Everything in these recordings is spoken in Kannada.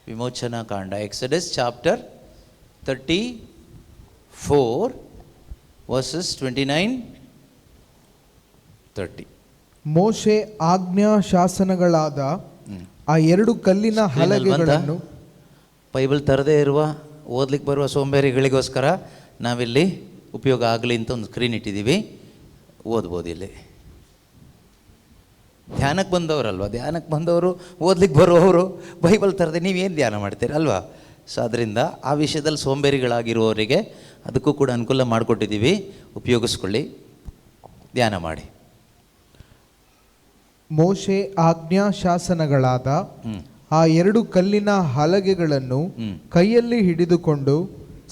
ವಿಮೋಚನಾ ಕಾಂಡ, ಎಕ್ಸಡಸ್ ಚಾಪ್ಟರ್ 34 ವರ್ಸಸ್ 29-30. ಮೋಶೆ ಆಜ್ಞಾ ಶಾಸನಗಳಾದ ಆ 2 ಕಲ್ಲಿನ ಹಲಗೆಗಳನ್ನು. ಬೈಬಲ್ ತರದೇ ಇರುವ ಓದ್ಲಿಕ್ಕೆ ಬರುವ ಸೋಂಬೇರಿಗಳಿಗೋಸ್ಕರ ನಾವಿಲ್ಲಿ ಉಪಯೋಗ ಆಗಲಿ ಅಂತ ಒಂದು ಸ್ಕ್ರೀನ್ ಇಟ್ಟಿದ್ದೀವಿ, ಓದ್ಬೋದು ಇಲ್ಲಿ. ಧ್ಯಾನಕ್ಕೆ ಬಂದವರಲ್ವ, ಧ್ಯಾನಕ್ಕೆ ಬಂದವರು ಓದ್ಲಿಕ್ಕೆ ಬರುವವರು ಬೈಬಲ್ ತರದೆ ನೀವೇನು ಧ್ಯಾನ ಮಾಡ್ತೀರಿ ಅಲ್ವಾ? ಸೊ ಅದರಿಂದ ಆ ವಿಷಯದಲ್ಲಿ ಸೋಂಬೇರಿಗಳಾಗಿರುವವರಿಗೆ ಅದಕ್ಕೂ ಕೂಡ ಅನುಕೂಲ ಮಾಡಿಕೊಟ್ಟಿದ್ದೀವಿ, ಉಪಯೋಗಿಸ್ಕೊಳ್ಳಿ, ಧ್ಯಾನ ಮಾಡಿ. ಮೋಶೆ ಆಜ್ಞಾ ಶಾಸನಗಳಾದ ಆ 2 ಕಲ್ಲಿನ ಹಲಗೆಗಳನ್ನು ಕೈಯಲ್ಲಿ ಹಿಡಿದುಕೊಂಡು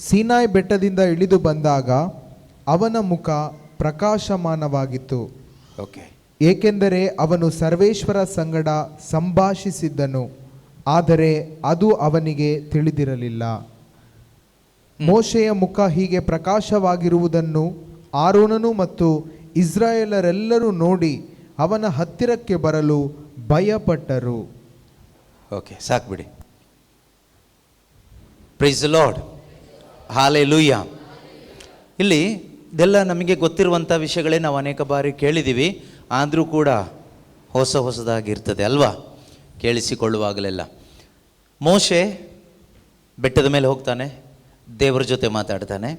ಸೀನಾಯಿ ಬೆಟ್ಟದಿಂದ ಇಳಿದು ಬಂದಾಗ ಅವನ ಮುಖ ಪ್ರಕಾಶಮಾನವಾಗಿತ್ತು. ಓಕೆ. ಏಕೆಂದರೆ ಅವನು ಸರ್ವೇಶ್ವರ ಸಂಗಡ ಸಂಭಾಷಿಸಿದ್ದನು, ಆದರೆ ಅದು ಅವನಿಗೆ ತಿಳಿದಿರಲಿಲ್ಲ. ಮೋಶೆಯ ಮುಖ ಹೀಗೆ ಪ್ರಕಾಶವಾಗಿರುವುದನ್ನು ಆರೋನನು ಮತ್ತು ಇಸ್ರಾಯೇಲರೆಲ್ಲರೂ ನೋಡಿ ಅವನ ಹತ್ತಿರಕ್ಕೆ ಬರಲು ಭಯಪಟ್ಟರು. ಓಕೆ, ಸಾಕು ಬಿಡಿ. Praise the lord, hallelujah. ಇಲ್ಲಿ ಇದೆಲ್ಲ ನಮಗೆ ಗೊತ್ತಿರುವಂಥ ವಿಷಯಗಳೇ, ನಾವು ಅನೇಕ ಬಾರಿ ಕೇಳಿದ್ದೀವಿ, ಆದರೂ ಕೂಡ ಹೊಸದಾಗಿರ್ತದೆ ಅಲ್ವಾ ಕೇಳಿಸಿಕೊಳ್ಳುವಾಗಲೆಲ್ಲ. ಮೋಶೆ ಬೆಟ್ಟದ ಮೇಲೆ ಹೋಗ್ತಾನೆ, ದೇವರ ಜೊತೆ ಮಾತಾಡ್ತಾನೆ.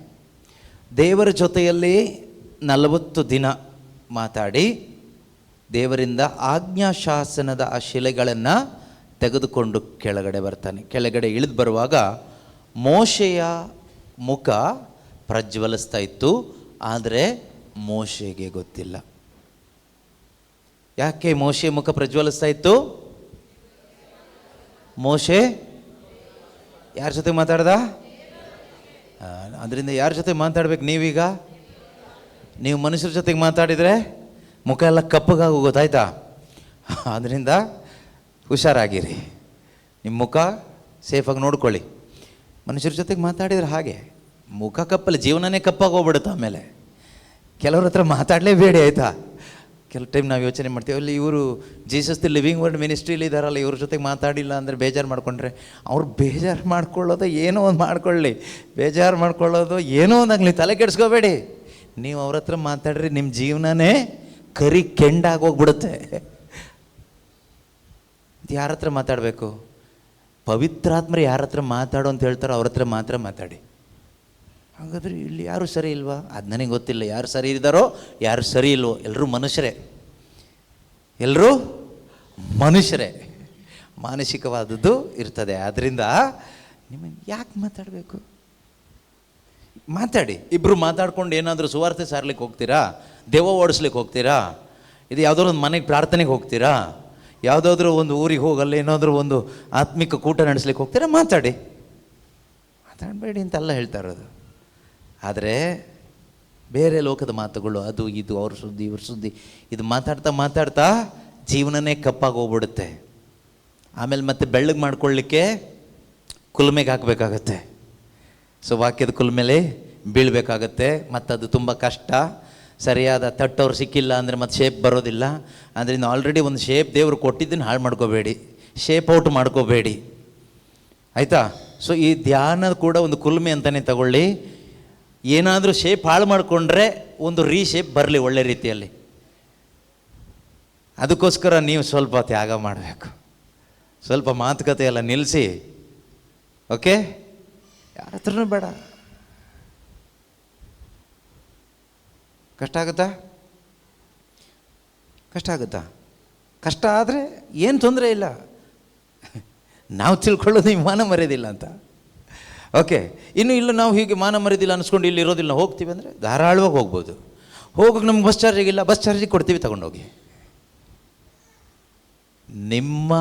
ದೇವರ ಜೊತೆಯಲ್ಲಿ 40 ದಿನ ಮಾತಾಡಿ ದೇವರಿಂದ ಆಜ್ಞಾಶಾಸನದ ಆ ಶಿಲೆಗಳನ್ನು ತೆಗೆದುಕೊಂಡು ಕೆಳಗಡೆ ಬರ್ತಾನೆ. ಕೆಳಗಡೆ ಇಳಿದು ಬರುವಾಗ ಮೋಶೆಯ ಮುಖ ಪ್ರಜ್ವಲಿಸ್ತಾ ಇತ್ತು, ಆದರೆ ಮೋಶೆಗೆ ಗೊತ್ತಿಲ್ಲ. ಯಾಕೆ ಮೋಶೆ ಮುಖ ಪ್ರಜ್ವಲಿಸ್ತಾ ಇತ್ತು? ಮೋಶೆ ಯಾರ ಜೊತೆ ಮಾತಾಡ್ದ? ಅದರಿಂದ ಯಾರ ಜೊತೆ ಮಾತಾಡ್ಬೇಕು ನೀವೀಗ? ನೀವು ಮನುಷ್ಯರ ಜೊತೆಗೆ ಮಾತಾಡಿದರೆ ಮುಖ ಎಲ್ಲ ಕಪ್ಪಗಾಗಿ ಗೊತ್ತಾಯ್ತಾ? ಅದರಿಂದ ಹುಷಾರಾಗಿರಿ, ನಿಮ್ಮ ಮುಖ ಸೇಫಾಗಿ ನೋಡ್ಕೊಳ್ಳಿ. ಮನುಷ್ಯರ ಜೊತೆಗೆ ಮಾತಾಡಿದರೆ ಹಾಗೆ ಮುಖ ಕಪ್ಪಲ್ಲಿ ಜೀವನನೇ ಕಪ್ಪಾಗಿ ಹೋಗ್ಬಿಡುತ್ತೆ. ಆಮೇಲೆ ಕೆಲವ್ರ ಹತ್ರ ಮಾತಾಡಲೇಬೇಡಿ ಆಯಿತಾ? ಕೆಲವು ಟೈಮ್ ನಾವು ಯೋಚನೆ ಮಾಡ್ತೀವಿ, ಅಲ್ಲಿ ಇವರು ಜೀಸಸ್ ದಿ ಲಿವಿಂಗ್ ವರ್ಡ್ ಮಿನಿಸ್ಟ್ರಿಲಿ ಇದ್ದಾರಲ್ಲ, ಇವ್ರ ಜೊತೆಗೆ ಮಾತಾಡಿಲ್ಲ ಅಂದರೆ ಬೇಜಾರು ಮಾಡ್ಕೊಂಡ್ರೆ, ಅವ್ರು ಬೇಜಾರು ಮಾಡ್ಕೊಳ್ಳೋದು ಏನೋ ಒಂದು ಮಾಡ್ಕೊಳ್ಳಿ, ಬೇಜಾರು ಮಾಡ್ಕೊಳ್ಳೋದು ಏನೋ ಒಂದಾಗಲಿ, ತಲೆ ಕೆಡಿಸ್ಕೋಬೇಡಿ. ನೀವು ಅವ್ರ ಹತ್ರ ಮಾತಾಡ್ರಿ, ನಿಮ್ಮ ಜೀವನನೇ ಕರಿ ಕೆಂಡಾಗೋಗ್ಬಿಡುತ್ತೆ. ಯಾರ ಹತ್ರ ಮಾತಾಡಬೇಕು? ಪವಿತ್ರಾತ್ಮರು ಯಾರ ಹತ್ರ ಮಾತಾಡು ಅಂತ ಹೇಳ್ತಾರೋ ಅವ್ರ ಹತ್ರ ಮಾತ್ರ ಮಾತಾಡಿ. ಹಾಗಾದರೆ ಇಲ್ಲಿ ಯಾರು ಸರಿ ಇಲ್ವಾ? ಅದು ನನಗೆ ಗೊತ್ತಿಲ್ಲ, ಯಾರು ಸರಿ ಇದ್ದಾರೋ ಯಾರು ಸರಿ ಇಲ್ವೋ, ಎಲ್ಲರೂ ಮನುಷ್ಯರೇ, ಎಲ್ಲರೂ ಮನುಷ್ಯರೇ, ಮಾನಸಿಕವಾದದ್ದು ಇರ್ತದೆ. ಆದ್ದರಿಂದ ನಿಮಗೆ ಯಾಕೆ ಮಾತಾಡಬೇಕು? ಮಾತಾಡಿ. ಇಬ್ಬರು ಮಾತಾಡ್ಕೊಂಡು ಏನಾದರೂ ಸುವಾರ್ತೆ ಸಾರ್ಲಿಕ್ಕೆ ಹೋಗ್ತೀರಾ? ದೆವ್ವ ಓಡಿಸ್ಲಿಕ್ಕೆ ಹೋಗ್ತೀರಾ? ಇದು ಯಾವುದಾದ್ರು ಒಂದು ಮನೆಗೆ ಪ್ರಾರ್ಥನೆಗೆ ಹೋಗ್ತೀರಾ? ಯಾವುದಾದ್ರೂ ಒಂದು ಊರಿಗೆ ಹೋಗಲ್ಲ, ಏನಾದರೂ ಒಂದು ಆತ್ಮಿಕ ಕೂಟ ನಡೆಸ್ಲಿಕ್ಕೆ ಹೋಗ್ತೀರಾ? ಮಾತಾಡಬೇಡಿ ಅಂತೆಲ್ಲ ಹೇಳ್ತಾ ಇರೋದು. ಆದರೆ ಬೇರೆ ಲೋಕದ ಮಾತುಗಳು, ಅದು ಇದು, ಅವ್ರ ಸುದ್ದಿ ಇವ್ರ ಸುದ್ದಿ, ಇದು ಮಾತಾಡ್ತಾ ಜೀವನನೇ ಕಪ್ಪಾಗಿ ಹೋಗ್ಬಿಡುತ್ತೆ. ಆಮೇಲೆ ಮತ್ತೆ ಬೆಳ್ಳಗೆ ಮಾಡ್ಕೊಳ್ಳಿಕ್ಕೆ ಕುಲ್ಮೆಗೆ ಹಾಕಬೇಕಾಗತ್ತೆ. ಸೊ ವಾಕ್ಯದ ಕುಲ್ಮೇಲೆ ಬೀಳಬೇಕಾಗತ್ತೆ, ಮತ್ತು ಅದು ತುಂಬ ಕಷ್ಟ. ಸರಿಯಾದ ತಟ್ಟವ್ರು ಸಿಕ್ಕಿಲ್ಲ ಅಂದರೆ ಮತ್ತೆ ಶೇಪ್ ಬರೋದಿಲ್ಲ. ಅದರಿಂದ ಆಲ್ರೆಡಿ ಒಂದು ಶೇಪ್ ದೇವರು ಕೊಟ್ಟಿದ್ದನ್ನು ಹಾಳು ಮಾಡ್ಕೋಬೇಡಿ, ಶೇಪ್ ಔಟ್ ಮಾಡ್ಕೋಬೇಡಿ, ಆಯಿತಾ? ಸೊ ಈ ಧ್ಯಾನ ಕೂಡ ಒಂದು ಕುಲ್ಮೆ ಅಂತಲೇ ತಗೊಳ್ಳಿ. ಏನಾದರೂ ಶೇಪ್ ಹಾಳು ಮಾಡಿಕೊಂಡ್ರೆ ಒಂದು ರೀಶೇಪ್ ಬರಲಿ ಒಳ್ಳೆ ರೀತಿಯಲ್ಲಿ. ಅದಕ್ಕೋಸ್ಕರ ನೀವು ಸ್ವಲ್ಪ ತ್ಯಾಗ ಮಾಡಬೇಕು, ಸ್ವಲ್ಪ ಮಾತುಕತೆ ಎಲ್ಲ ನಿಲ್ಲಿಸಿ. ಓಕೆ, ಯಾರ ಹತ್ರನೂ ಬೇಡ. ಕಷ್ಟ ಆಗುತ್ತಾ? ಕಷ್ಟ ಆದರೆ ಏನು ತೊಂದರೆ ಇಲ್ಲ. ನಾವು ತಿಳ್ಕೊಳ್ಳೋದು ಈ ಮಾನ ಮರ್ಯಾದಿಲ್ಲ ಅಂತ. ಓಕೆ, ಇನ್ನು ಇಲ್ಲ ನಾವು ಹೀಗೆ ಮಾನ ಮರ್ಯಾದಿಲ್ಲ ಅನಿಸ್ಕೊಂಡು ಇಲ್ಲಿ ಇರೋದಿಲ್ಲ, ಹೋಗ್ತೀವಿ ಅಂದರೆ ಧಾರಾಳವಾಗಿ ಹೋಗ್ಬೋದು. ಹೋಗೋಕೆ ನಮ್ಗೆ ಬಸ್ ಚಾರ್ಜಿಗಿಲ್ಲ, ಬಸ್ ಚಾರ್ಜಿಗೆ ಕೊಡ್ತೀವಿ, ತಗೊಂಡೋಗಿ. ನಿಮ್ಮ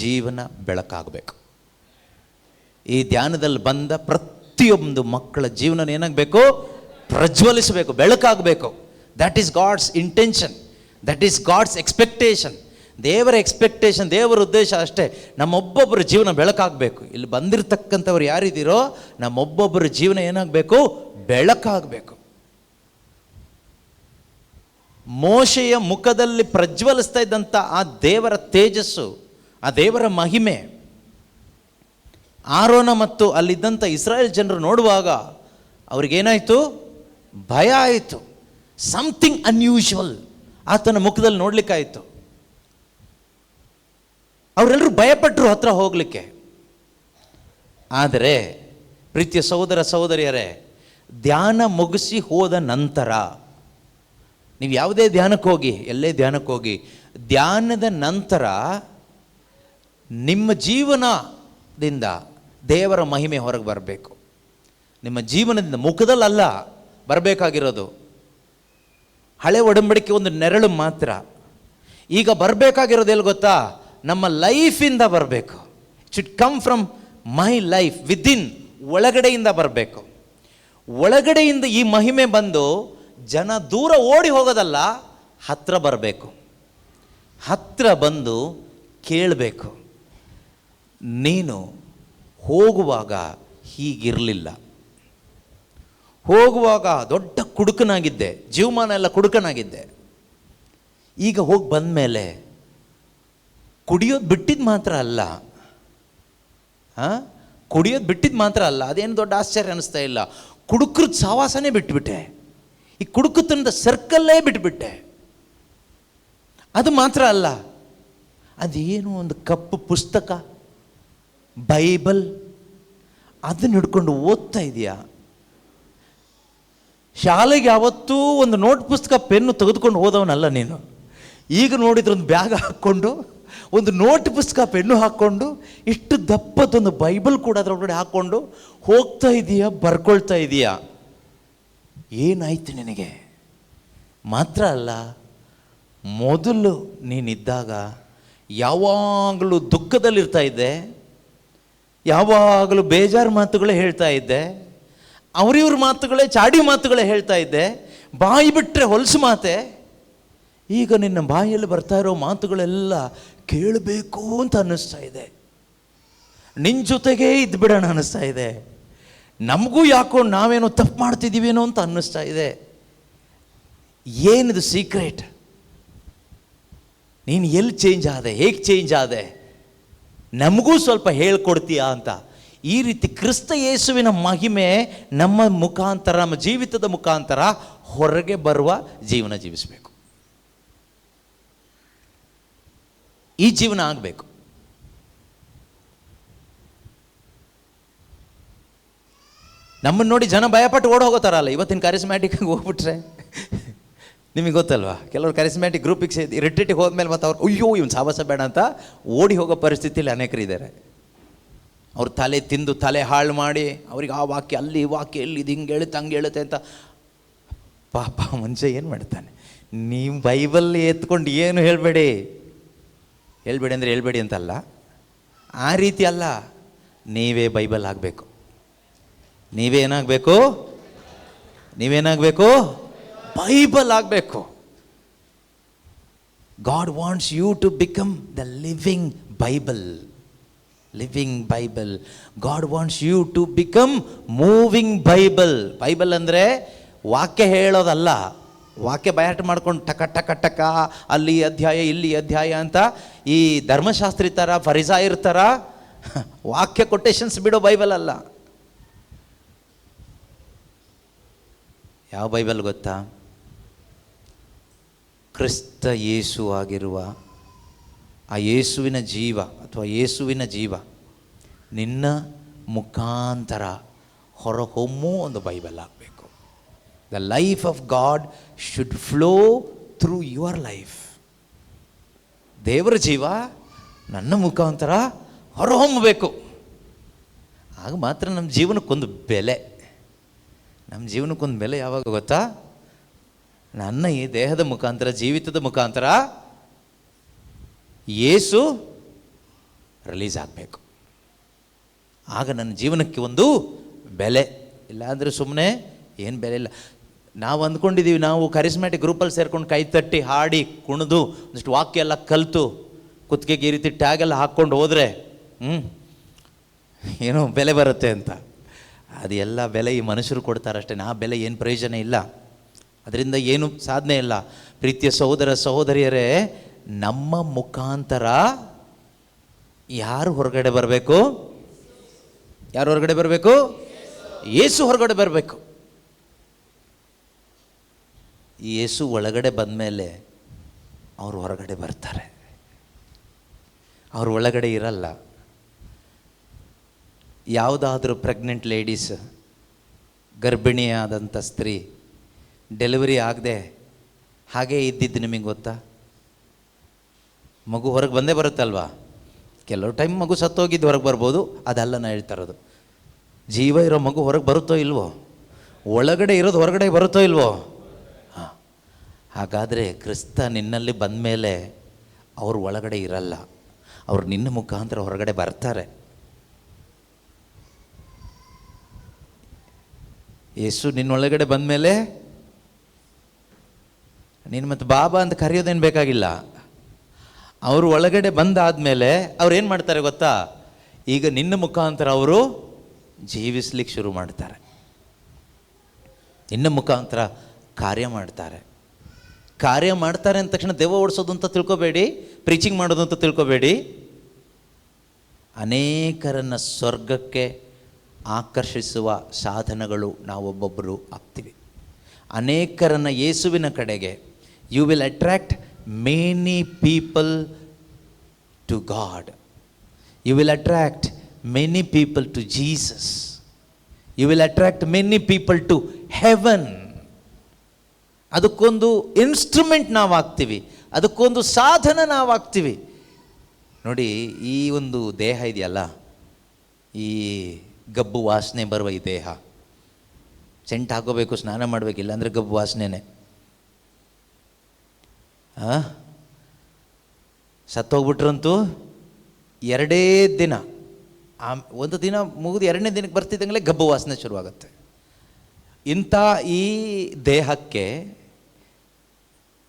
ಜೀವನ ಬೆಳಕಾಗಬೇಕು. ಈ ಧ್ಯಾನದಲ್ಲಿ ಬಂದ ಪ್ರತಿಯೊಂದು ಮಕ್ಕಳ ಜೀವನ ಏನಾಗಬೇಕು? ಪ್ರಜ್ವಲಿಸಬೇಕು, ಬೆಳಕಾಗಬೇಕು. That is God's intention, that is God's expectation. ದೇವರ ಎಕ್ಸ್ಪೆಕ್ಟೇಷನ್, ದೇವರ ಉದ್ದೇಶ ಅಷ್ಟೇ, ನಮ್ಮೊಬ್ಬೊಬ್ಬರ ಜೀವನ ಬೆಳಕಾಗಬೇಕು. ಇಲ್ಲಿ ಬಂದಿರತಕ್ಕಂಥವ್ರು ಯಾರಿದ್ದೀರೋ ನಮ್ಮೊಬ್ಬೊಬ್ಬರ ಜೀವನ ಏನಾಗಬೇಕು? ಬೆಳಕಾಗಬೇಕು. ಮೋಶೆಯ ಮುಖದಲ್ಲಿ ಪ್ರಜ್ವಲಿಸ್ತಾ ಇದ್ದಂಥ ಆ ದೇವರ ತೇಜಸ್ಸು, ಆ ದೇವರ ಮಹಿಮೆ ಆರೋನ ಮತ್ತು ಅಲ್ಲಿದ್ದಂಥ ಇಸ್ರಾಯೇಲ್ ಜನರು ನೋಡುವಾಗ ಅವ್ರಿಗೇನಾಯಿತು? ಭಯ ಆಯಿತು. ಸಮಥಿಂಗ್ ಅನ್ಯೂಶುವಲ್ ಆತನ ಮುಖದಲ್ಲಿ ನೋಡ್ಲಿಕ್ಕಾಯಿತು. ಅವರೆಲ್ಲರೂ ಭಯಪಟ್ಟರು ಹತ್ರ ಹೋಗಲಿಕ್ಕೆ. ಆದರೆ ಪ್ರೀತಿಯ ಸಹೋದರ ಸಹೋದರಿಯರೇ, ಧ್ಯಾನ ಮುಗಿಸಿ ಹೋದ ನಂತರ, ನೀವು ಯಾವುದೇ ಧ್ಯಾನಕ್ಕೆ ಹೋಗಿ, ಎಲ್ಲೇ ಧ್ಯಾನಕ್ಕೆ ಹೋಗಿ, ಧ್ಯಾನದ ನಂತರ ನಿಮ್ಮ ಜೀವನದಿಂದ ದೇವರ ಮಹಿಮೆ ಹೊರಗೆ ಬರಬೇಕು. ನಿಮ್ಮ ಜೀವನದಿಂದ, ಮುಖದಲ್ಲಲ್ಲ ಬರಬೇಕಾಗಿರೋದು. ಹಳೆ ಒಡಂಬಡಿಕೆ ಒಂದು ನೆರಳು ಮಾತ್ರ. ಈಗ ಬರಬೇಕಾಗಿರೋದು ಎಲ್ಲಿ ಗೊತ್ತಾ? ನಮ್ಮ ಲೈಫಿಂದ ಬರಬೇಕು. It should come from my life, within, ಒಳಗಡೆಯಿಂದ ಬರಬೇಕು. ಒಳಗಡೆಯಿಂದ ಈ ಮಹಿಮೆ ಬಂದು ಜನ ದೂರ ಓಡಿ ಹೋಗೋದಲ್ಲ, ಹತ್ರ ಬರಬೇಕು. ಹತ್ರ ಬಂದು ಕೇಳಬೇಕು, ನೀನು ಹೋಗುವಾಗ ಹೀಗಿರಲಿಲ್ಲ, ಹೋಗುವಾಗ ದೊಡ್ಡ ಕುಡುಕನಾಗಿದ್ದೆ, ಜೀವಮಾನ ಎಲ್ಲ ಕುಡುಕನಾಗಿದ್ದೆ, ಈಗ ಹೋಗಿ ಬಂದ ಮೇಲೆ ಕುಡಿಯೋದು ಬಿಟ್ಟಿದ್ದು ಮಾತ್ರ ಅಲ್ಲ, ಕುಡಿಯೋದು ಬಿಟ್ಟಿದ್ದು ಮಾತ್ರ ಅಲ್ಲ, ಅದೇನು ದೊಡ್ಡ ಆಶ್ಚರ್ಯ ಅನ್ನಿಸ್ತಾ ಇಲ್ಲ, ಕುಡುಕ್ರದ ಸಹವಾಸನೇ ಬಿಟ್ಟುಬಿಟ್ಟೆ, ಈ ಕುಡುಕತನದ ಸರ್ಕಲ್ಲೇ ಬಿಟ್ಟುಬಿಟ್ಟೆ. ಅದು ಮಾತ್ರ ಅಲ್ಲ, ಅದೇನು ಒಂದು ಕಪ್ಪು ಪುಸ್ತಕ ಬೈಬಲ್ ಅದನ್ನ ಹಿಡ್ಕೊಂಡು ಓದ್ತಾ ಇದೆಯಾ? ಶಾಲೆಗೆ ಯಾವತ್ತೂ ಒಂದು ನೋಟ್ ಪುಸ್ತಕ ಪೆನ್ನು ತೆಗೆದುಕೊಂಡು ಹೋದವನಲ್ಲ ನೀನು. ಈಗ ನೋಡಿದ್ರೆ ಒಂದು ಬ್ಯಾಗ್ ಹಾಕ್ಕೊಂಡು, ಒಂದು ನೋಟ್ ಪುಸ್ತಕ ಪೆನ್ನು ಹಾಕ್ಕೊಂಡು, ಇಷ್ಟು ದಪ್ಪದೊಂದು ಬೈಬಲ್ ಕೂಡ ಅದರೊಳಗಡೆ ಹಾಕ್ಕೊಂಡು ಹೋಗ್ತಾ ಇದೆಯಾ, ಬರ್ಕೊಳ್ತಾ ಇದೆಯಾ? ಏನಾಯ್ತು ನಿನಗೆ? ಮಾತ್ರ ಅಲ್ಲ, ಮೊದಲು ನೀನಿದ್ದಾಗ ಯಾವಾಗಲೂ ದುಃಖದಲ್ಲಿರ್ತಾ ಇದ್ದೆ, ಯಾವಾಗಲೂ ಬೇಜಾರು ಮಾತುಗಳೇ ಹೇಳ್ತಾ ಇದ್ದೆ, ಅವರಿವ್ರ ಮಾತುಗಳೇ, ಚಾಡಿ ಮಾತುಗಳೇ ಹೇಳ್ತಾ ಇದ್ದೆ, ಬಾಯಿ ಬಿಟ್ಟರೆ ಹೊಲಸು ಮಾತೆ. ಈಗ ನಿನ್ನ ಬಾಯಲ್ಲಿ ಬರ್ತಾ ಇರೋ ಮಾತುಗಳೆಲ್ಲ ಕೇಳಬೇಕು ಅಂತ ಅನ್ನಿಸ್ತಾ ಇದೆ, ನಿನ್ನ ಜೊತೆಗೇ ಇದ್ಬಿಡೋಣ ಅನ್ನಿಸ್ತಾ ಇದೆ, ನಮಗೂ ಯಾಕೋ ನಾವೇನೋ ತಪ್ಪು ಮಾಡ್ತಿದ್ದೀವೇನೋ ಅಂತ ಅನ್ನಿಸ್ತಾ ಇದೆ. ಏನಿದು ಸೀಕ್ರೆಟ್? ನೀನು ಎಲ್ಲಿ ಚೇಂಜ್ ಆದೆ, ಹೇಗೆ ಚೇಂಜ್ ಆದೆ, ನಮಗೂ ಸ್ವಲ್ಪ ಹೇಳ್ಕೊಡ್ತೀಯಾ ಅಂತ. ಈ ರೀತಿ ಕ್ರಿಸ್ತ ಯೇಸುವಿನ ಮಹಿಮೆ ನಮ್ಮ ಮುಖಾಂತರ, ನಮ್ಮ ಜೀವಿತದ ಮುಖಾಂತರ ಹೊರಗೆ ಬರುವ ಜೀವನ ಜೀವಿಸಬೇಕು. ಈ ಜೀವನ ಆಗಬೇಕು. ನಮ್ಮನ್ನು ನೋಡಿ ಜನ ಭಯಪಟ್ಟು ಓಡಿ ಹೋಗೋತಾರಲ್ಲ, ಇವತ್ತಿನ ಕರಿಸ್ಮ್ಯಾಟಿಕ್ಗೆ ಹೋಗ್ಬಿಟ್ರೆ ನಿಮಗೆ ಗೊತ್ತಲ್ವಾ, ಕೆಲವರು ಕರಿಸ್ಮ್ಯಾಟಿಕ್ ಗ್ರೂಪಿಗೆ ರಿಟ್ರೀಟಿಗೆ ಹೋದ್ಮೇಲೆ ಮತ್ತೆ ಅವ್ರು ಅಯ್ಯೋ ಇವನು ಸಾವಾಸ ಬೇಡ ಅಂತ ಓಡಿ ಹೋಗೋ ಪರಿಸ್ಥಿತಿಯಲ್ಲಿ ಅನೇಕರಿದ್ದಾರೆ. ಅವ್ರು ತಲೆ ತಿಂದು ತಲೆ ಹಾಳು ಮಾಡಿ ಅವ್ರಿಗೆ ಆ ವಾಕ್ಯ ಅಲ್ಲಿ, ವಾಕ್ಯ ಎಲ್ಲಿ, ಇದು ಹಿಂಗೆ ಹೇಳುತ್ತೆ ಹಂಗೆ ಹೇಳುತ್ತೆ ಅಂತ. ಪಾಪ ಮನುಷ್ಯ ಏನು ಮಾಡ್ತಾನೆ? ನೀವು ಬೈಬಲ್ ಎತ್ಕೊಂಡು ಏನು ಹೇಳಬೇಡಿ, ಹೇಳ್ಬೇಡಿ ಅಂದರೆ ಹೇಳ್ಬೇಡಿ ಅಂತಲ್ಲ, ಆ ರೀತಿ ಅಲ್ಲ. ನೀವೇ ಬೈಬಲ್ ಆಗಬೇಕು. ನೀವೇನಾಗಬೇಕು? ಬೈಬಲ್ ಆಗಬೇಕು. God wants you to become the living Bible. God wants you to become moving Bible. Bible ಅಂದರೆ ವಾಕ್ಯ ಹೇಳೋದಲ್ಲ, ವಾಕ್ಯ ಬಯಾಟ ಮಾಡ್ಕೊಂಡು ಟಕ ಟಕ ಟಕ ಅಲ್ಲಿ ಅಧ್ಯಾಯ ಇಲ್ಲಿ ಅಧ್ಯಾಯ ಅಂತ ಈ ಧರ್ಮಶಾಸ್ತ್ರಿ ಥರ, ಫರಿಸಾಯರ ಥರ ವಾಕ್ಯ ಕೊಟೇಶನ್ಸ್ ಬಿಡೋ ಬೈಬಲ್ ಅಲ್ಲ. ಯಾವ ಬೈಬಲ್ ಗೊತ್ತಾ? ಕ್ರಿಸ್ತ ಯೇಸು ಆಗಿರುವ ಆ ಯೇಸುವಿನ ಜೀವ ಅಥವಾ ಯೇಸುವಿನ ಜೀವ ನಿನ್ನ ಮುಖಾಂತರ ಹೊರಹೊಮ್ಮು ಒಂದು ಬೈಬಲ್ ಆಗಬೇಕು. The life of god should flow through your life. ದೇವರ ಜೀವ ನನ್ನ ಮುಖಾಂತರ ಹೊರಹೊಮ್ಮಬೇಕು. ಆಗ ಮಾತ್ರ ನಮ್ಮ ಜೀವನಕ್ಕೊಂದು ಬೆಲೆ. ನಮ್ಮ ಜೀವನಕ್ಕೊಂದು ಬೆಲೆ ಯಾವಾಗ ಗೊತ್ತಾ? ನನ್ನ ಈ ದೇಹದ ಮುಖಾಂತರ, ಜೀವಿತದ ಮುಖಾಂತರ ಯೇಸು ರಿಲೀಸ್ ಆಗಬೇಕು. ಆಗ ನನ್ನ ಜೀವನಕ್ಕೆ ಒಂದು ಬೆಲೆ. ಇಲ್ಲಾಂದರೆ ಸುಮ್ಮನೆ ಏನು ಬೆಲೆ ಇಲ್ಲ. ನಾವು ಅಂದ್ಕೊಂಡಿದ್ದೀವಿ, ನಾವು ಕರಿಸ್ಮ್ಯಾಟಿಕ್ ಗ್ರೂಪಲ್ಲಿ ಸೇರ್ಕೊಂಡು ಕೈ ತಟ್ಟಿ ಹಾಡಿ ಕುಣಿದು ಒಂದಿಷ್ಟು ವಾಕ್ಯ ಎಲ್ಲ ಕಲಿತು ಕುತ್ತಿಗೆಗೆ ಈ ರೀತಿ ಟ್ಯಾಗೆಲ್ಲ ಹಾಕ್ಕೊಂಡು ಹೋದರೆ ಏನೋ ಬೆಲೆ ಬರುತ್ತೆ ಅಂತ. ಅದು ಎಲ್ಲ ಬೆಲೆ ಈ ಮನುಷ್ಯರು ಕೊಡ್ತಾರಷ್ಟೇ. ಆ ಬೆಲೆ ಏನು ಪ್ರಯೋಜನ ಇಲ್ಲ, ಅದರಿಂದ ಏನು ಸಾಧನೆ ಇಲ್ಲ. ಪ್ರೀತಿಯ ಸಹೋದರ ಸಹೋದರಿಯರೇ, ನಮ್ಮ ಮುಖಾಂತರ ಯಾರು ಹೊರಗಡೆ ಬರಬೇಕು? ಯಾರು ಹೊರಗಡೆ ಬರಬೇಕು? ಯೇಸು ಹೊರಗಡೆ ಬರಬೇಕು. ಯೇಸು ಒಳಗಡೆ ಬಂದಮೇಲೆ ಅವರು ಹೊರಗಡೆ ಬರ್ತಾರೆ. ಅವರು ಒಳಗಡೆ ಇರಲ್ಲ. ಯಾವುದಾದ್ರೂ ಪ್ರೆಗ್ನೆಂಟ್ ಲೇಡೀಸ್, ಗರ್ಭಿಣಿಯಾದಂಥ ಸ್ತ್ರೀ ಡೆಲಿವರಿ ಆಗದೆ ಹಾಗೇ ಇದ್ದಿದ್ದು ನಿಮಗೆ ಗೊತ್ತಾ? ಮಗು ಹೊರಗೆ ಬಂದೇ ಬರುತ್ತಲ್ವಾ? ಕೆಲವು ಟೈಮ್ ಮಗು ಸತ್ತೋಗಿದ್ದು ಹೊರಗೆ ಬರ್ಬೋದು, ಅದಲ್ಲ ನಾನು ಹೇಳ್ತಾ ಇರೋದು. ಜೀವ ಇರೋ ಮಗು ಹೊರಗೆ ಬರುತ್ತೋ ಇಲ್ವೋ? ಒಳಗಡೆ ಇರೋದು ಹೊರಗಡೆ ಬರುತ್ತೋ ಇಲ್ವೋ? ಹಾಂ. ಹಾಗಾದರೆ ಕ್ರಿಸ್ತ ನಿನ್ನಲ್ಲಿ ಬಂದ ಮೇಲೆ ಅವರು ಒಳಗಡೆ ಇರಲ್ಲ, ಅವರು ನಿನ್ನ ಮುಖಾಂತರ ಹೊರಗಡೆ ಬರ್ತಾರೆ. ಯೇಸು ನಿನ್ನೊಳಗಡೆ ಬಂದಮೇಲೆ ನೀನು ಮತ್ತೆ ಬಾಬಾ ಅಂತ ಕರೆಯೋದೇನು ಬೇಕಾಗಿಲ್ಲ. ಅವರು ಒಳಗಡೆ ಬಂದಾದಮೇಲೆ ಅವ್ರು ಏನು ಮಾಡ್ತಾರೆ ಗೊತ್ತಾ? ಈಗ ನಿನ್ನ ಮುಖಾಂತರ ಅವರು ಜೀವಿಸ್ಲಿಕ್ಕೆ ಶುರು ಮಾಡ್ತಾರೆ. ನಿನ್ನ ಮುಖಾಂತರ ಕಾರ್ಯ ಮಾಡ್ತಾರೆ. ಕಾರ್ಯ ಮಾಡ್ತಾರೆ ಅಂದ ತಕ್ಷಣ ದೆವ್ವ ಓಡಿಸೋದು ಅಂತ ತಿಳ್ಕೊಬೇಡಿ, ಪ್ರೀಚಿಂಗ್ ಮಾಡೋದು ಅಂತ ತಿಳ್ಕೊಬೇಡಿ. ಅನೇಕರನ್ನು ಸ್ವರ್ಗಕ್ಕೆ ಆಕರ್ಷಿಸುವ ಸಾಧನಗಳು ನಾವೊಬ್ಬೊಬ್ಬರು ಆಗ್ತೀವಿ. ಅನೇಕರನ್ನು ಯೇಸುವಿನ ಕಡೆಗೆ, you will attract many people to God. You will attract many people to Jesus. You will attract many people to heaven. ಅದಕ್ಕೊಂದು ಇನ್ಸ್ಟ್ರೂಮೆಂಟ್ ನಾವಾಗ್ತೀವಿ, ಅದಕ್ಕೊಂದು ಸಾಧನ ನಾವಾಗ್ತೀವಿ. ನೋಡಿ, ಈ ಒಂದು ದೇಹ ಇದೆಯಲ್ಲ, ಈ ಗಬ್ಬು ವಾಸನೆ ಬರುವ ಈ ದೇಹ, ಸೆಂಟ್ ಹಾಕೋಬೇಕು, ಸ್ನಾನ ಮಾಡಬೇಕು, ಇಲ್ಲಾಂದರೆ ಗಬ್ಬು ವಾಸನೆನೇ. ಸತ್ತೋಗ್ಬಿಟ್ರಂತೂ 2 ದಿನ, ಒಂದು ದಿನ ಮುಗಿದು 2ನೇ ದಿನಕ್ಕೆ ಬರ್ತಿದ್ದಂಗೆ ಗಬ್ಬು ವಾಸನೆ ಶುರುವಾಗುತ್ತೆ. ಇಂಥ ಈ ದೇಹಕ್ಕೆ,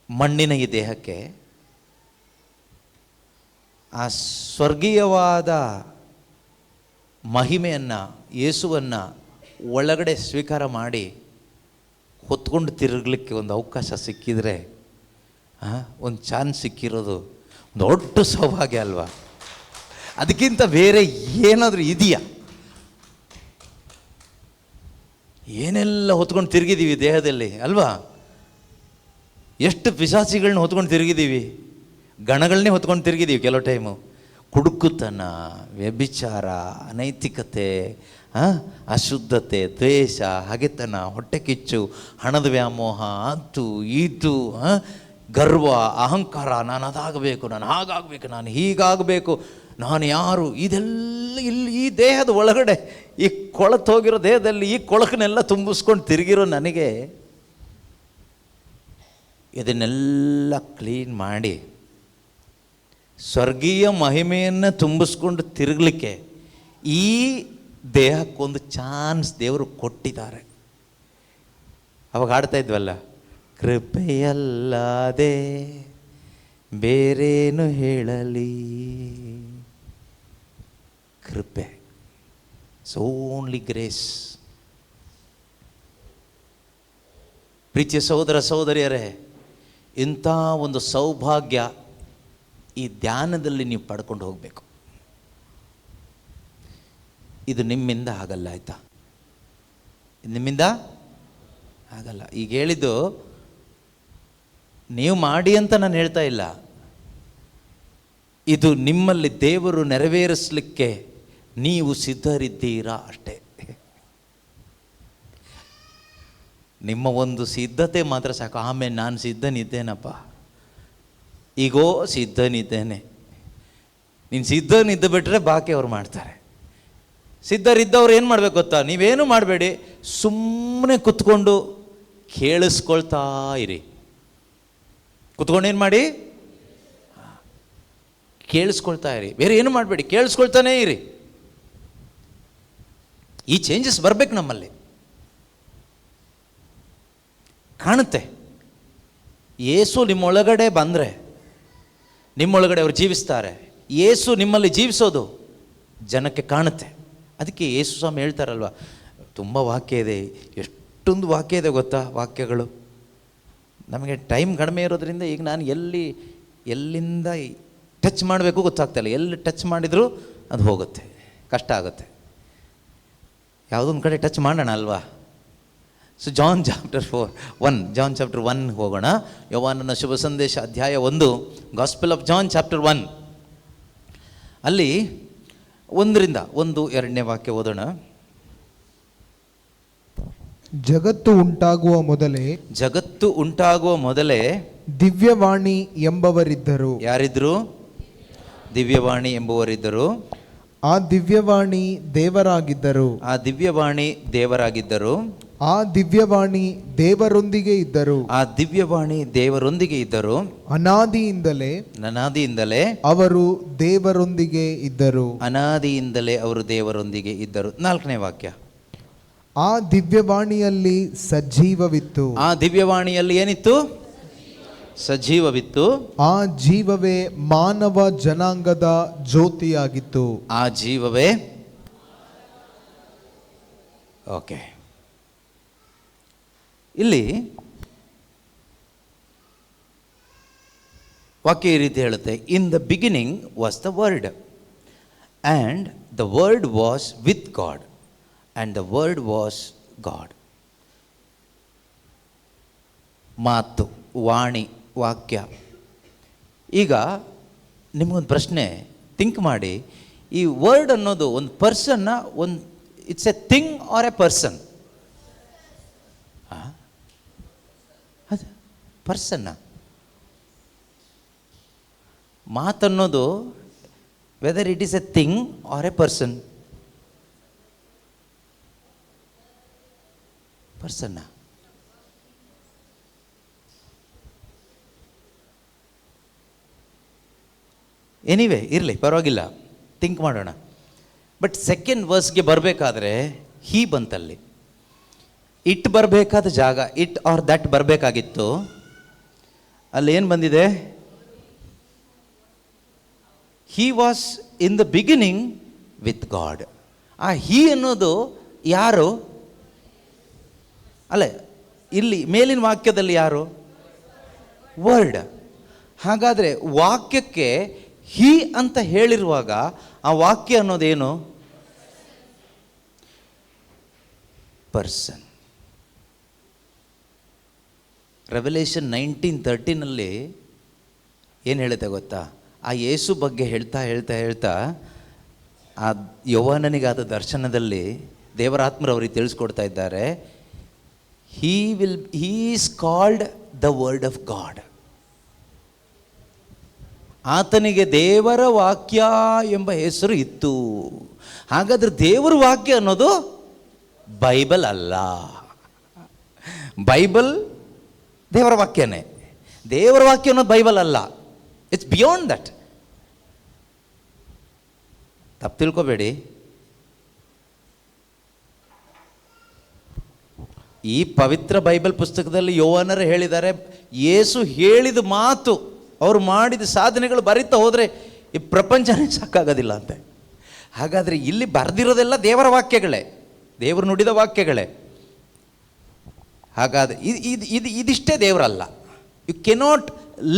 ಮಣ್ಣಿನ ಈ ದೇಹಕ್ಕೆ ಆ ಸ್ವರ್ಗೀಯವಾದ ಮಹಿಮೆಯನ್ನು, ಯೇಸುವನ್ನು ಒಳಗಡೆ ಸ್ವೀಕಾರ ಮಾಡಿ ಹೊತ್ಕೊಂಡು ತಿರುಗಲಿಕ್ಕೆ ಒಂದು ಅವಕಾಶ ಸಿಕ್ಕಿದರೆ, ಒಂದು ಚಾನ್ಸ್ ಸಿಕ್ಕಿರೋದು ದೊಡ್ಡ ಸೌಭಾಗ್ಯ ಅಲ್ವಾ? ಅದಕ್ಕಿಂತ ಬೇರೆ ಏನಾದರೂ ಇದೆಯಾ? ಏನೆಲ್ಲ ಹೊತ್ಕೊಂಡು ತಿರುಗಿದ್ದೀವಿ ದೇಹದಲ್ಲಿ ಅಲ್ವಾ? ಎಷ್ಟು ಪಿಶಾಚಿಗಳನ್ನ ಹೊತ್ಕೊಂಡು ತಿರುಗಿದ್ದೀವಿ, ಗಣಗಳನ್ನೇ ಹೊತ್ಕೊಂಡು ತಿರುಗಿದ್ದೀವಿ. ಕೆಲವು ಟೈಮು ಕುಡುಕುತನ, ವ್ಯಭಿಚಾರ, ಅನೈತಿಕತೆ, ಅಶುದ್ಧತೆ, ದ್ವೇಷ, ಹಗೆತನ, ಹೊಟ್ಟೆ ಕಿಚ್ಚು, ಹಣದ ವ್ಯಾಮೋಹ, ಅದು ಇದು, ಗರ್ವ, ಅಹಂಕಾರ, ನಾನು ಅದಾಗಬೇಕು, ನಾನು ಹಾಗಾಗಬೇಕು, ನಾನು ಹೀಗಾಗಬೇಕು, ನಾನು ಯಾರು, ಇದೆಲ್ಲ ಇಲ್ಲಿ ಈ ದೇಹದ ಒಳಗಡೆ, ಈ ಕೊಳತು ಹೋಗಿರೋ ದೇಹದಲ್ಲಿ ಈ ಕೊಳಕನ್ನೆಲ್ಲ ತುಂಬಿಸ್ಕೊಂಡು ತಿರುಗಿರೋ ನನಗೆ ಇದನ್ನೆಲ್ಲ ಕ್ಲೀನ್ ಮಾಡಿ ಸ್ವರ್ಗೀಯ ಮಹಿಮೆಯನ್ನು ತುಂಬಿಸ್ಕೊಂಡು ತಿರುಗಲಿಕ್ಕೆ ಈ ದೇಹಕ್ಕೊಂದು ಚಾನ್ಸ್ ದೇವರು ಕೊಟ್ಟಿದ್ದಾರೆ. ಅವಾಗ ಹಾಡ್ತಾ ಇದ್ವಲ್ಲ, ಕೃಪೆಯಲ್ಲದೆ ಬೇರೇನು ಹೇಳಲಿ, ಕೃಪೆ, ಓನ್ಲಿ ಗ್ರೇಸ್. ಪ್ರೀತಿಯ ಸಹೋದರ ಸಹೋದರಿಯರೇ, ಇಂಥ ಒಂದು ಸೌಭಾಗ್ಯ ಈ ಧ್ಯಾನದಲ್ಲಿ ನೀವು ಪಡ್ಕೊಂಡು ಹೋಗಬೇಕು. ಇದು ನಿಮ್ಮಿಂದ ಆಗಲ್ಲ, ಆಯಿತಾ? ನಿಮ್ಮಿಂದ ಆಗಲ್ಲ. ಈಗ ಹೇಳಿದ್ದು ನೀವು ಮಾಡಿ ಅಂತ ನಾನು ಹೇಳ್ತಾ ಇಲ್ಲ, ಇದು ನಿಮ್ಮಲ್ಲಿ ದೇವರು ನೆರವೇರಿಸಲಿಕ್ಕೆ ನೀವು ಸಿದ್ಧರಿದ್ದೀರಾ ಅಷ್ಟೇ. ನಿಮ್ಮ ಒಂದು ಸಿದ್ಧತೆ ಮಾತ್ರ ಸಾಕು. ಆಮೇಲೆ ನಾನು ಸಿದ್ಧನಿದ್ದೇನಪ್ಪ, ಈಗೋ ಸಿದ್ಧನಿದ್ದೇನೆ, ನೀನು ಸಿದ್ಧನಿದ್ದು ಬಿಟ್ಟರೆ ಬಾಕಿ ಅವ್ರು ಮಾಡ್ತಾರೆ. ಸಿದ್ಧರಿದ್ದವ್ರು ಏನು ಮಾಡಬೇಕು ಗೊತ್ತಾ? ನೀವೇನು ಮಾಡಬೇಡಿ, ಸುಮ್ಮನೆ ಕುತ್ಕೊಂಡು ಕೇಳಿಸ್ಕೊಳ್ತಾ ಇರಿ. ಕುತ್ಕೊಂಡು ಏನು ಮಾಡಿ? ಕೇಳಿಸ್ಕೊಳ್ತಾ ಇರಿ, ಬೇರೆ ಏನು ಮಾಡಬೇಡಿ, ಕೇಳಿಸ್ಕೊಳ್ತಾನೇ ಇರಿ. ಈ ಚೇಂಜಸ್ ಬರಬೇಕು ನಮ್ಮಲ್ಲಿ. ಕಾಣುತ್ತೆ, ಯೇಸು ನಿಮ್ಮೊಳಗಡೆ ಬಂದರೆ ನಿಮ್ಮೊಳಗಡೆ ಅವರು ಜೀವಿಸ್ತಾರೆ. ಯೇಸು ನಿಮ್ಮಲ್ಲಿ ಜೀವಿಸೋದು ಜನಕ್ಕೆ ಕಾಣುತ್ತೆ. ಅದಕ್ಕೆ ಯೇಸು ಸ್ವಾಮಿ ಹೇಳ್ತಾರಲ್ವ, ತುಂಬ ವಾಕ್ಯ ಇದೆ. ಎಷ್ಟೊಂದು ವಾಕ್ಯ ಇದೆ ಗೊತ್ತಾ? ವಾಕ್ಯಗಳು ನಮಗೆ ಟೈಮ್ ಕಡಿಮೆ ಇರೋದ್ರಿಂದ ಈಗ ನಾನು ಎಲ್ಲಿಂದ ಟಚ್ ಮಾಡಬೇಕು ಗೊತ್ತಾಗ್ತಾಯಿಲ್ಲ. ಎಲ್ಲಿ ಟಚ್ ಮಾಡಿದರೂ ಅದು ಹೋಗುತ್ತೆ, ಕಷ್ಟ ಆಗುತ್ತೆ. ಯಾವುದೊಂದು ಕಡೆ ಟಚ್ ಮಾಡೋಣ ಅಲ್ವಾ? ಸೊ ಜಾನ್ ಚಾಪ್ಟರ್ 1 ಹೋಗೋಣ. ಯೋಹಾನನ ಶುಭ ಸಂದೇಶ ಅಧ್ಯಾಯ 1, ಗಾಸ್ಪೆಲ್ ಆಫ್ ಜಾನ್ ಚಾಪ್ಟರ್ 1 ಅಲ್ಲಿ 1-2 ವಾಕ್ಯ ಓದೋಣ. ಜಗತ್ತು ಉಂಟಾಗುವ ಮೊದಲೇ ದಿವ್ಯವಾಣಿ ಎಂಬವರಿದ್ದರು. ಯಾರಿದ್ರು? ದಿವ್ಯವಾಣಿ ಎಂಬುವರಿದ್ದರು. ಆ ದಿವ್ಯವಾಣಿ ದೇವರಾಗಿದ್ದರು. ಆ ದಿವ್ಯವಾಣಿ ದೇವರೊಂದಿಗೆ ಇದ್ದರು. ಅನಾದಿಯಿಂದಲೇ ಅವರು ದೇವರೊಂದಿಗೆ ಇದ್ದರು. 4ನೇ ವಾಕ್ಯ. ಆ ದಿವ್ಯವಾಣಿಯಲ್ಲಿ ಸಜೀವವಿತ್ತು. ಆ ದಿವ್ಯವಾಣಿಯಲ್ಲಿ ಏನಿತ್ತು? ಸಜೀವವಿತ್ತು. ಆ ಜೀವವೇ ಮಾನವ ಜನಾಂಗದ ಜ್ಯೋತಿಯಾಗಿತ್ತು. ಆ ಜೀವವೇ ಓಕೆ. ಇಲ್ಲಿ ವಾಕ್ಯ ಈ ರೀತಿ ಹೇಳುತ್ತೆ, ಇನ್ the beginning was the word and the word was with god and the word was god. ಮಾತು, ವಾಣಿ, ವಾಕ್ಯ. ಈಗ ನಿಮಗೊಂದು ಪ್ರಶ್ನೆ, ಥಿಂಕ್ ಮಾಡಿ. ಈ ವರ್ಡ್ ಅನ್ನೋದು ಒಂದು ಪರ್ಸನ್ನ, it's a thing or a person? ಅದು ಪರ್ಸನ್ನ. ಮಾತನ್ನೋದು whether it is a thing or a person? ಪರ್ಸನ್ನ. ಎನಿವೇ ಇರಲಿ, ಪರವಾಗಿಲ್ಲ, ಥಿಂಕ್ ಮಾಡೋಣ. ಬಟ್ ಸೆಕೆಂಡ್ ವರ್ಸ್ಗೆ ಬರಬೇಕಾದ್ರೆ ಹೀ ಬಂತಲ್ಲಿ. ಇಟ್ ಬರಬೇಕಾದ ಜಾಗ, ಇಟ್ ಆರ್ ದಟ್ ಬರಬೇಕಾಗಿತ್ತು. ಅಲ್ಲಿ ಏನು ಬಂದಿದೆ? He was in the beginning with god. ಆ ಹೀ ಅನ್ನೋದು ಯಾರು? ಅಲ್ಲ, ಇಲ್ಲಿ ಮೇಲಿನ ವಾಕ್ಯದಲ್ಲಿ ಯಾರು? ವರ್ಡ್. ಹಾಗಾದರೆ ವಾಕ್ಯಕ್ಕೆ ಹೀ ಅಂತ ಹೇಳಿರುವಾಗ ಆ ವಾಕ್ಯ ಅನ್ನೋದೇನು? ಪರ್ಸನ್. ರೆವಲ್ಯೂಷನ್ 19:13 ಏನು ಹೇಳುತ್ತೆ ಗೊತ್ತಾ? ಆ ಯೇಸು ಬಗ್ಗೆ ಹೇಳ್ತಾ ಆ ಯೌವನನಿಗಾದ ದರ್ಶನದಲ್ಲಿ ದೇವರಾತ್ಮರು ಅವರಿಗೆ ತಿಳಿಸ್ಕೊಡ್ತಾ ಇದ್ದಾರೆ, he is called the word of god. ಆತನಿಗೆ ದೇವರ ವಾಕ್ಯ ಎಂಬ ಹೆಸರು ಇತ್ತು. ಹಾಗಾದ್ರೆ ದೇವರ ವಾಕ್ಯ ಅನ್ನೋದು ಬೈಬಲ್ ಅಲ್ಲ. ಬೈಬಲ್ ದೇವರ ವಾಕ್ಯನೇ. ದೇವರ ವಾಕ್ಯ ಅನ್ನೋದು ಬೈಬಲ್ ಅಲ್ಲ. It's beyond that. ತಪ್ಪು ತಿಳ್ಕೊಬೇಡಿ. ಈ ಪವಿತ್ರ ಬೈಬಲ್ ಪುಸ್ತಕದಲ್ಲಿ ಯೋಹಾನರು ಹೇಳಿದ್ದಾರೆ, ಯೇಸು ಹೇಳಿದ ಮಾತು, ಅವರು ಮಾಡಿದ ಸಾಧನೆಗಳು ಬರೀತಾ ಹೋದರೆ ಈ ಪ್ರಪಂಚನೇ ಸಾಕಾಗೋದಿಲ್ಲ ಅಂತೆ. ಹಾಗಾದರೆ ಇಲ್ಲಿ ಬರೆದಿರೋದೆಲ್ಲ ದೇವರ ವಾಕ್ಯಗಳೇ, ದೇವರು ನುಡಿದ ವಾಕ್ಯಗಳೇ. ಹಾಗಾದರೆ ಇದಿಷ್ಟೇ ದೇವರಲ್ಲ. You cannot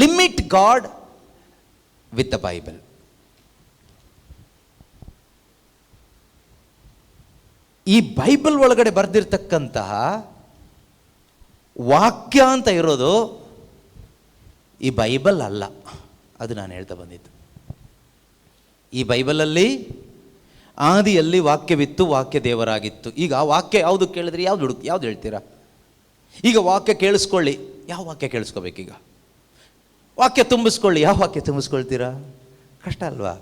limit God with the Bible. ಈ ಬೈಬಲ್ ಒಳಗಡೆ ಬರೆದಿರ್ತಕ್ಕಂತಹ ವಾಕ್ಯ ಅಂತ ಇರೋದು ಈ ಬೈಬಲ್ ಅಲ್ಲ. ಅದು ನಾನು ಹೇಳ್ತಾ ಬಂದಿದ್ದು. ಈ ಬೈಬಲಲ್ಲಿ ಆದಿಯಲ್ಲಿ ವಾಕ್ಯವಿತ್ತು, ವಾಕ್ಯ ದೇವರಾಗಿತ್ತು. ಈಗ ಆ ವಾಕ್ಯ ಯಾವುದು ಕೇಳಿದ್ರೆ ಯಾವ್ದು ಹೇಳ್ತೀರಾ? ಈಗ ವಾಕ್ಯ ಕೇಳಿಸ್ಕೊಳ್ಳಿ, ಯಾವ ವಾಕ್ಯ ಕೇಳಿಸ್ಕೋಬೇಕೀಗ? ವಾಕ್ಯ ತುಂಬಿಸ್ಕೊಳ್ಳಿ, ಯಾವ ವಾಕ್ಯ ತುಂಬಿಸ್ಕೊಳ್ತೀರಾ? ಕಷ್ಟ ಅಲ್ವಾ?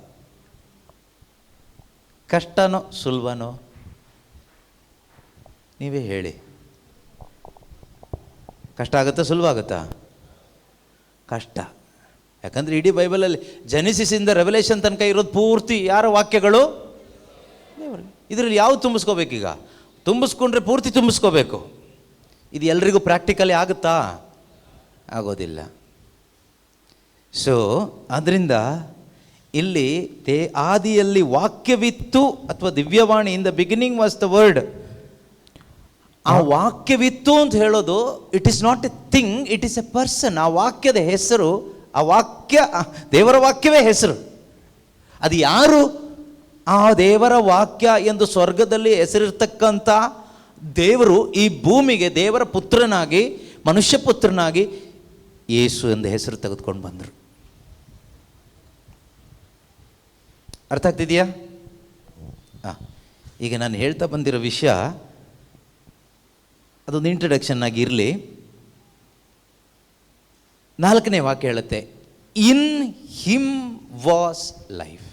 ಕಷ್ಟನೋ ಸುಲಭನೋ ನೀವೇ ಹೇಳಿ. ಕಷ್ಟ ಆಗುತ್ತಾ ಸುಲಭ ಆಗುತ್ತಾ? ಕಷ್ಟ. ಯಾಕಂದರೆ ಇಡೀ ಬೈಬಲಲ್ಲಿ ಜೆನೆಸಿಸಿಂದ ರೆವಲ್ಯೂಷನ್ ತನಕ ಇರೋದು ಪೂರ್ತಿ ಯಾರ ವಾಕ್ಯಗಳು? ಇದರಲ್ಲಿ ಯಾವುದು ತುಂಬಿಸ್ಕೋಬೇಕೀಗ? ತುಂಬಿಸ್ಕೊಂಡ್ರೆ ಪೂರ್ತಿ ತುಂಬಿಸ್ಕೋಬೇಕು. ಇದು ಎಲ್ರಿಗೂ ಪ್ರಾಕ್ಟಿಕಲಿ ಆಗುತ್ತಾ? ಆಗೋದಿಲ್ಲ. ಸೊ ಅದರಿಂದ ಇಲ್ಲಿ ಆದಿಯಲ್ಲಿ ವಾಕ್ಯವಿತ್ತು ಅಥವಾ ದಿವ್ಯವಾಣಿ, in the beginning was the word. ಆ ವಾಕ್ಯವಿತ್ತು ಅಂತ ಹೇಳೋದು it is not a thing, it is a person. ಆ ವಾಕ್ಯದ ಹೆಸರು, ಆ ವಾಕ್ಯ ದೇವರ ವಾಕ್ಯವೇ ಹೆಸರು. ಅದು ಯಾರು ಆ ದೇವರ ವಾಕ್ಯ ಎಂದು ಸ್ವರ್ಗದಲ್ಲಿ ಹೆಸರಿರ್ತಕ್ಕಂಥ ದೇವರು ಈ ಭೂಮಿಗೆ ದೇವರ ಪುತ್ರನಾಗಿ, ಮನುಷ್ಯ ಪುತ್ರನಾಗಿ ಯೇಸು ಎಂದು ಹೆಸರು ತೆಗೆದುಕೊಂಡು ಬಂದರು. ಅರ್ಥ ಆಗ್ತಿದೆಯಾ? ಈಗ ನಾನು ಹೇಳ್ತಾ ಬಂದಿರೋ ವಿಷಯ ಅದೊಂದು ಇಂಟ್ರಡಕ್ಷನ್ ಆಗಿ ಇರಲಿ. 4ನೇ ವಾಕ್ಯ ಹೇಳುತ್ತೆ, ಇನ್ ಹಿಮ್ ವಾಸ್ ಲೈಫ್.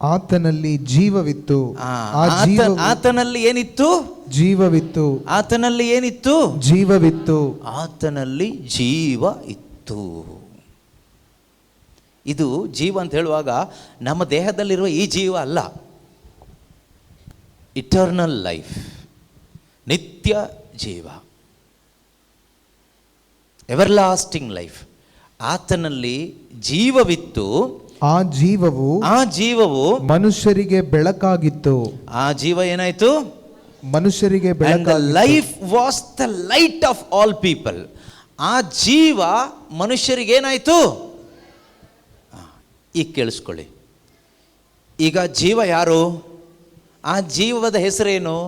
ಆತನಲ್ಲಿ ಜೀವವಿತ್ತು. ಆತನಲ್ಲಿ ಏನಿತ್ತು? ಜೀವವಿತ್ತು. ಆತನಲ್ಲಿ ಏನಿತ್ತು? ಜೀವವಿತ್ತು. ಆತನಲ್ಲಿ ಜೀವ ಇತ್ತು. ಇದು ಜೀವ ಅಂತ ಹೇಳುವಾಗ ನಮ್ಮ ದೇಹದಲ್ಲಿರುವ ಈ ಜೀವ ಅಲ್ಲ, ಇಟರ್ನಲ್ ಲೈಫ್, ನಿತ್ಯ ಜೀವ, ಎವರ್ಲಾಸ್ಟಿಂಗ್ ಲೈಫ್. ಆತನಲ್ಲಿ ಜೀವವಿತ್ತು. ಆ ಜೀವವು ಮನುಷ್ಯರಿಗೆ ಬೆಳಕಾಗಿತ್ತು. ಆ ಜೀವ ಏನಾಯ್ತು? ಮನುಷ್ಯರಿಗೆ ಬೆಳಕಾಗಿತ್ತು. Life was the light of all people. ಆ ಜೀವ ಮನುಷ್ಯರಿಗೆ ಏನಾಯ್ತು? ಈಗ ಕೇಳಿಸ್ಕೊಳ್ಳಿ. ಈಗ ಜೀವ ಯಾರು? ಆ ಜೀವದ ಹೆಸರೇನು?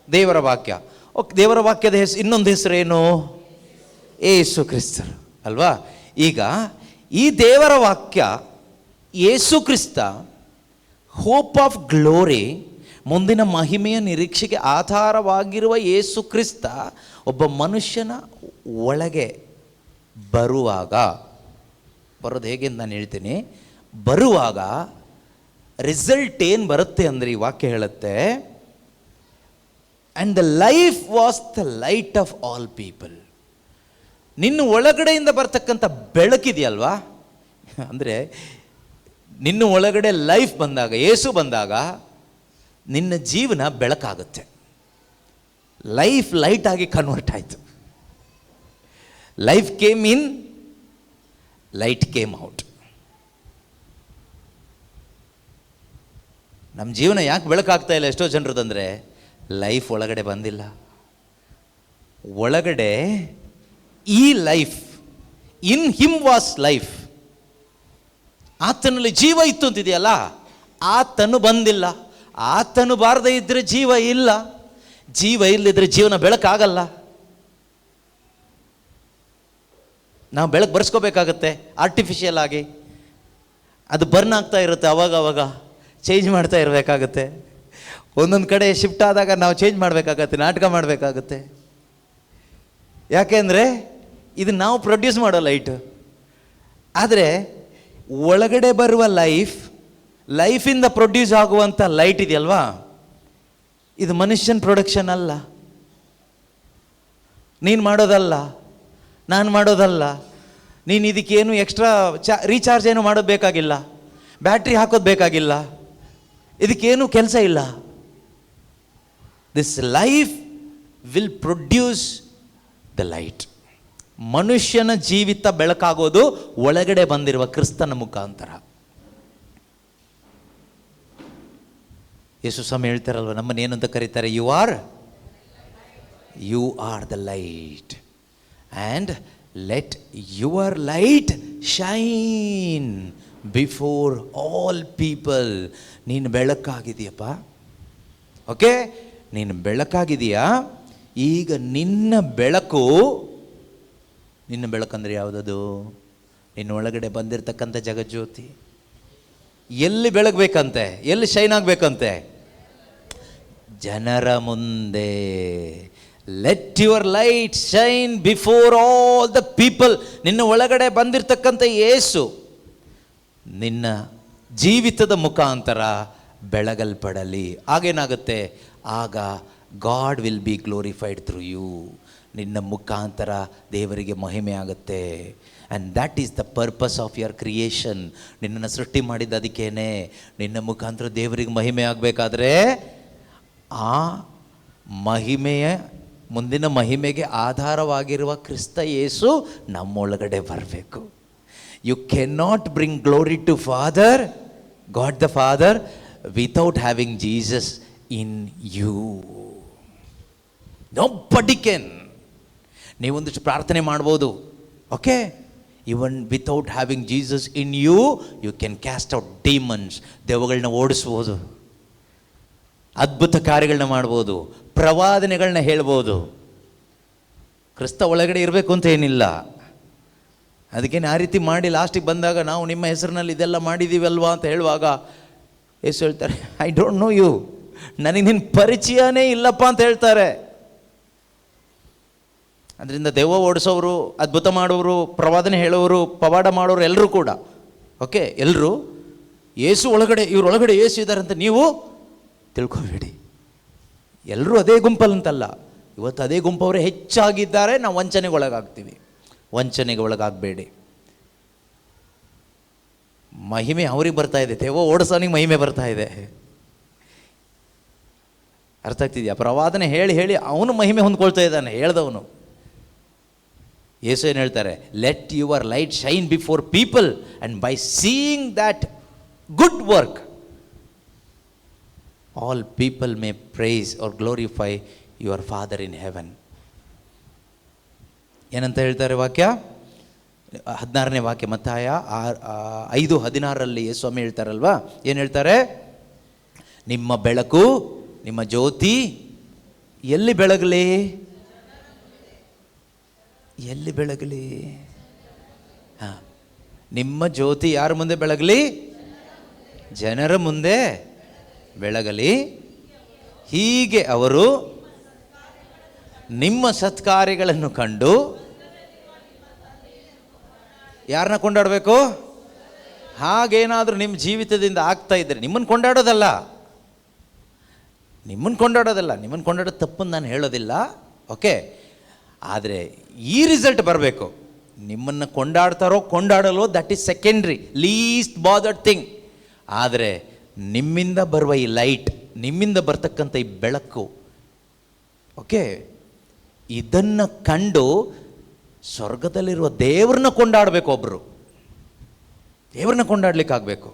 ದೇವರ ವಾಕ್ಯ. ಓಕೆ, ದೇವರ ವಾಕ್ಯದ ಇನ್ನೊಂದು ಹೆಸರೇನು? ಯೇಸು ಕ್ರಿಸ್ತರು ಅಲ್ವಾ? ಈಗ ಈ ದೇವರ ವಾಕ್ಯ Yesu Krista, hope of glory, ಮುಂದಿನ ಮಹಿಮೆಯ ನಿರೀಕ್ಷೆಗೆ ಆಧಾರವಾಗಿರುವ ಯೇಸು ಕ್ರಿಸ್ತ ಒಬ್ಬ ಮನುಷ್ಯನ ಒಳಗೆ ಬರುವಾಗ, ಬರೋದು ಹೇಗೆ ಅಂತ ನಾನು ಹೇಳ್ತೀನಿ. ಬರುವಾಗ ರಿಸಲ್ಟ್ ಏನು ಬರುತ್ತೆ ಅಂದರೆ, ಈ ವಾಕ್ಯ ಹೇಳುತ್ತೆ, and the life was the light of all people. ನಿನ್ನ ಒಳಗಡೆಯಿಂದ ಬರ್ತಕ್ಕಂಥ ಬೆಳಕಿದೆಯಲ್ವಾ, ಅಂದರೆ ನಿನ್ನ ಒಳಗಡೆ ಲೈಫ್ ಬಂದಾಗ, ಯೇಸು ಬಂದಾಗ ನಿನ್ನ ಜೀವನ ಬೆಳಕಾಗುತ್ತೆ. ಲೈಫ್ ಲೈಟ್ ಆಗಿ ಕನ್ವರ್ಟ್ ಆಯಿತು. Life came in, light came out. ನಮ್ಮ ಜೀವನ ಯಾಕೆ ಬೆಳಕಾಗ್ತಾ ಇಲ್ಲ ಎಷ್ಟೋ ಜನರದಂದರೆ, ಲೈಫ್ ಒಳಗಡೆ ಬಂದಿಲ್ಲ. ಒಳಗಡೆ ಈ life, in him was life, ಆತನಲ್ಲಿ ಜೀವ ಇತ್ತು ಅಂತಿದೆಯಲ್ಲ, ಆತನು ಬಂದಿಲ್ಲ. ಆತನು ಬಾರದೇ ಇದ್ದರೆ ಜೀವ ಇಲ್ಲ. ಜೀವ ಇಲ್ಲದಿದ್ದರೆ ಜೀವನ ಬೆಳಕಾಗಲ್ಲ. ನಾವು ಬೆಳಕು ಬರ್ಸ್ಕೋಬೇಕಾಗತ್ತೆ ಆರ್ಟಿಫಿಷಿಯಲ್ ಆಗಿ. ಅದು ಬರ್ನ್ ಆಗ್ತಾ ಇರುತ್ತೆ, ಅವಾಗ ಚೇಂಜ್ ಮಾಡ್ತಾ ಇರಬೇಕಾಗತ್ತೆ. ಒಂದೊಂದು ಕಡೆ ಶಿಫ್ಟ್ ಆದಾಗ ನಾವು ಚೇಂಜ್ ಮಾಡಬೇಕಾಗತ್ತೆ, ನಾಟಕ ಮಾಡಬೇಕಾಗತ್ತೆ. ಯಾಕೆಂದರೆ ಇದು ನಾವು ಪ್ರೊಡ್ಯೂಸ್ ಮಾಡೋ ಲೈಟ್. ಆದರೆ ಒಳಗಡೆ ಬರುವ ಲೈಫಿಂದ ಪ್ರೊಡ್ಯೂಸ್ ಆಗುವಂಥ ಲೈಟ್ ಇದೆಯಲ್ವಾ, ಇದು ಮನುಷ್ಯನ ಪ್ರೊಡಕ್ಷನ್ ಅಲ್ಲ, ನೀನು ಮಾಡೋದಲ್ಲ, ನಾನು ಮಾಡೋದಲ್ಲ. ನೀನು ಇದಕ್ಕೇನು ಎಕ್ಸ್ಟ್ರಾ ರೀಚಾರ್ಜ್ ಏನು ಮಾಡೋದು ಬೇಕಾಗಿಲ್ಲ, ಬ್ಯಾಟ್ರಿ ಹಾಕೋದು ಬೇಕಾಗಿಲ್ಲ, ಇದಕ್ಕೇನು ಕೆಲಸ ಇಲ್ಲ. This life will produce the light. ಮನುಷ್ಯನ ಜೀವಿತ ಬೆಳಕಾಗೋದು ಒಳಗಡೆ ಬಂದಿರುವ ಕ್ರಿಸ್ತನ ಮುಖಾಂತರ. ಯೇಸು ಸ್ವಾಮಿ ಹೇಳ್ತಾರಲ್ವ, ನಮ್ಮನ್ನು ಏನಂತ ಕರೀತಾರೆ? You are the light and let your light shine before all people. ನೀನು ಬೆಳಕಾಗಿದೆಯಪ್ಪ, ಓಕೆ, ನೀನು ಬೆಳಕಾಗಿದೆಯಾ. ಈಗ ನಿನ್ನ ಬೆಳಕಂದ್ರೆ ಯಾವುದದು? ನಿನ್ನ ಒಳಗಡೆ ಬಂದಿರತಕ್ಕಂಥ ಜಗಜ್ಯೋತಿ. ಎಲ್ಲಿ ಬೆಳಗಬೇಕಂತೆ? ಎಲ್ಲಿ ಶೈನ್ ಆಗಬೇಕಂತೆ? ಜನರ ಮುಂದೆ. Let your light shine before all the people. ನಿನ್ನ ಒಳಗಡೆ ಬಂದಿರತಕ್ಕಂಥ ಯೇಸು ನಿನ್ನ ಜೀವಿತದ ಮುಖಾಂತರ ಬೆಳಗಲ್ಪಡಲಿ. ಆಗೇನಾಗುತ್ತೆ? ಆಗ God will be glorified through you. ನಿನ್ನ ಮುಖಾಂತರ ದೇವರಿಗೆ ಮಹಿಮೆ ಆಗುತ್ತೆ. And that is the purpose of your creation. ನಿನ್ನನ್ನು ಸೃಷ್ಟಿ ಮಾಡಿದ್ದು ಅದಕ್ಕೇನೆ, ನಿನ್ನ ಮುಖಾಂತರ ದೇವರಿಗೆ ಮಹಿಮೆ ಆಗಬೇಕಾದ್ರೆ ಆ ಮಹಿಮೆಯ ಮುಂದಿನ ಮಹಿಮೆಗೆ ಆಧಾರವಾಗಿರುವ ಕ್ರಿಸ್ತ ಯೇಸು ನಮ್ಮೊಳಗಡೆ ಬರಬೇಕು. You can not bring glory to father, God the father, without having Jesus in you. Nobody can. ನೀವೊಂದಿಷ್ಟು ಪ್ರಾರ್ಥನೆ ಮಾಡ್ಬೋದು, okay, even without having Jesus in you, you can cast out demons. ದೆವ್ವಗಳನ್ನ ಓಡಿಸ್ಬೋದು, ಅದ್ಭುತ ಕಾರ್ಯಗಳನ್ನ ಮಾಡ್ಬೋದು, ಪ್ರವಾದನೆಗಳನ್ನ ಹೇಳ್ಬೋದು. ಕ್ರಿಸ್ತ ಒಳಗಡೆ ಇರಬೇಕು ಅಂತ ಏನಿಲ್ಲ. ಅದಕ್ಕೇನು ಆ ರೀತಿ ಮಾಡಿ ಲಾಸ್ಟಿಗೆ ಬಂದಾಗ ನಾವು ನಿಮ್ಮ ಹೆಸರಿನಲ್ಲಿ ಇದೆಲ್ಲ ಮಾಡಿದ್ದೀವಲ್ವಾ ಅಂತ ಹೇಳುವಾಗ ಯೇಸು ಹೇಳ್ತಾರೆ, ಐ ಡೋಂಟ್ ನೋ ಯು, ನನಗೆ ನಿನ್ನ ಪರಿಚಯನೇ ಇಲ್ಲಪ್ಪ ಅಂತ ಹೇಳ್ತಾರೆ. ಅದರಿಂದ ದೆವ್ವ ಓಡಿಸೋರು, ಅದ್ಭುತ ಮಾಡೋರು, ಪ್ರವಾದನೆ ಹೇಳೋರು, ಪವಾಡ ಮಾಡೋರು ಎಲ್ಲರೂ ಕೂಡ ಓಕೆ, ಎಲ್ಲರೂ ಯೇಸು ಒಳಗಡೆ, ಇವರೊಳಗಡೆ ಯೇಸು ಇದ್ದಾರೆ ಅಂತ ನೀವು ತಿಳ್ಕೊಬೇಡಿ. ಎಲ್ಲರೂ ಅದೇ ಗುಂಪಲ್ಲಂತಲ್ಲ. ಇವತ್ತು ಅದೇ ಗುಂಪವರೇ ಹೆಚ್ಚಾಗಿದ್ದಾರೆ. ನಾವು ವಂಚನೆಗೆ ಒಳಗಾಗ್ತೀವಿ. ವಂಚನೆಗೆ ಒಳಗಾಗಬೇಡಿ. ಮಹಿಮೆ ಅವ್ರಿಗೆ ಬರ್ತಾ ಇದೆ, ದೆವ್ವ ಓಡಿಸೋನಿಗೆ ಮಹಿಮೆ ಬರ್ತಾ ಇದೆ. ಅರ್ಥ ಆಗ್ತಿದೆಯಾ? ಪ್ರವಾದನೆ ಹೇಳಿ ಹೇಳಿ ಅವನು ಮಹಿಮೆ ಹೊಂದ್ಕೊಳ್ತಾ ಇದ್ದಾನೆ, ಹೇಳ್ದವನು. ಯೇಸು ಏನು ಹೇಳ್ತಾರೆ? Let your light shine before people and by seeing that good work all people may praise or glorify your father in heaven. ಏನಂತ ಹೇಳ್ತಾರೆ ವಾಕ್ಯ? 16ನೇ ವಾಕ್ಯ, ಮತ್ತಾಯ 5:16 ಸ್ವಾಮಿ ಹೇಳ್ತಾರಲ್ವಾ, ಏನು ಹೇಳ್ತಾರೆ? ನಿಮ್ಮ ಬೆಳಕು, ನಿಮ್ಮ ಜ್ಯೋತಿ ಎಲ್ಲಿ ಬೆಳಗಲಿ? ಎಲ್ಲಿ ಬೆಳಗಲಿ? ಹಾಂ, ನಿಮ್ಮ ಜ್ಯೋತಿ ಯಾರ ಮುಂದೆ ಬೆಳಗಲಿ? ಜನರ ಮುಂದೆ ಬೆಳಗಲಿ. ಹೀಗೆ ಅವರು ನಿಮ್ಮ ಸತ್ಕಾರ್ಯಗಳನ್ನು ಕಂಡು ಯಾರನ್ನ ಕೊಂಡಾಡಬೇಕು? ಹಾಗೇನಾದರೂ ನಿಮ್ಮ ಜೀವಿತದಿಂದ ಆಗ್ತಾ ಇದ್ದರೆ, ನಿಮ್ಮನ್ನು ಕೊಂಡಾಡೋದಲ್ಲ, ನಿಮ್ಮನ್ನು ಕೊಂಡಾಡೋದು ತಪ್ಪನ್ನು ನಾನು ಹೇಳೋದಿಲ್ಲ, ಓಕೆ. ಆದರೆ ಈ ರಿಸಲ್ಟ್ ಬರಬೇಕು. ನಿಮ್ಮನ್ನು ಕೊಂಡಾಡಲೋ that is secondary, least bothered thing. ಆದರೆ ನಿಮ್ಮಿಂದ ಬರುವ ಈ ಲೈಟ್, ನಿಮ್ಮಿಂದ ಬರ್ತಕ್ಕಂಥ ಈ ಬೆಳಕು, ಓಕೆ, ಇದನ್ನು ಕಂಡು ಸ್ವರ್ಗದಲ್ಲಿರುವ ದೇವ್ರನ್ನ ಕೊಂಡಾಡಬೇಕು. ಒಬ್ಬರು ದೇವ್ರನ್ನ ಕೊಂಡಾಡ್ಲಿಕ್ಕಾಗಬೇಕು.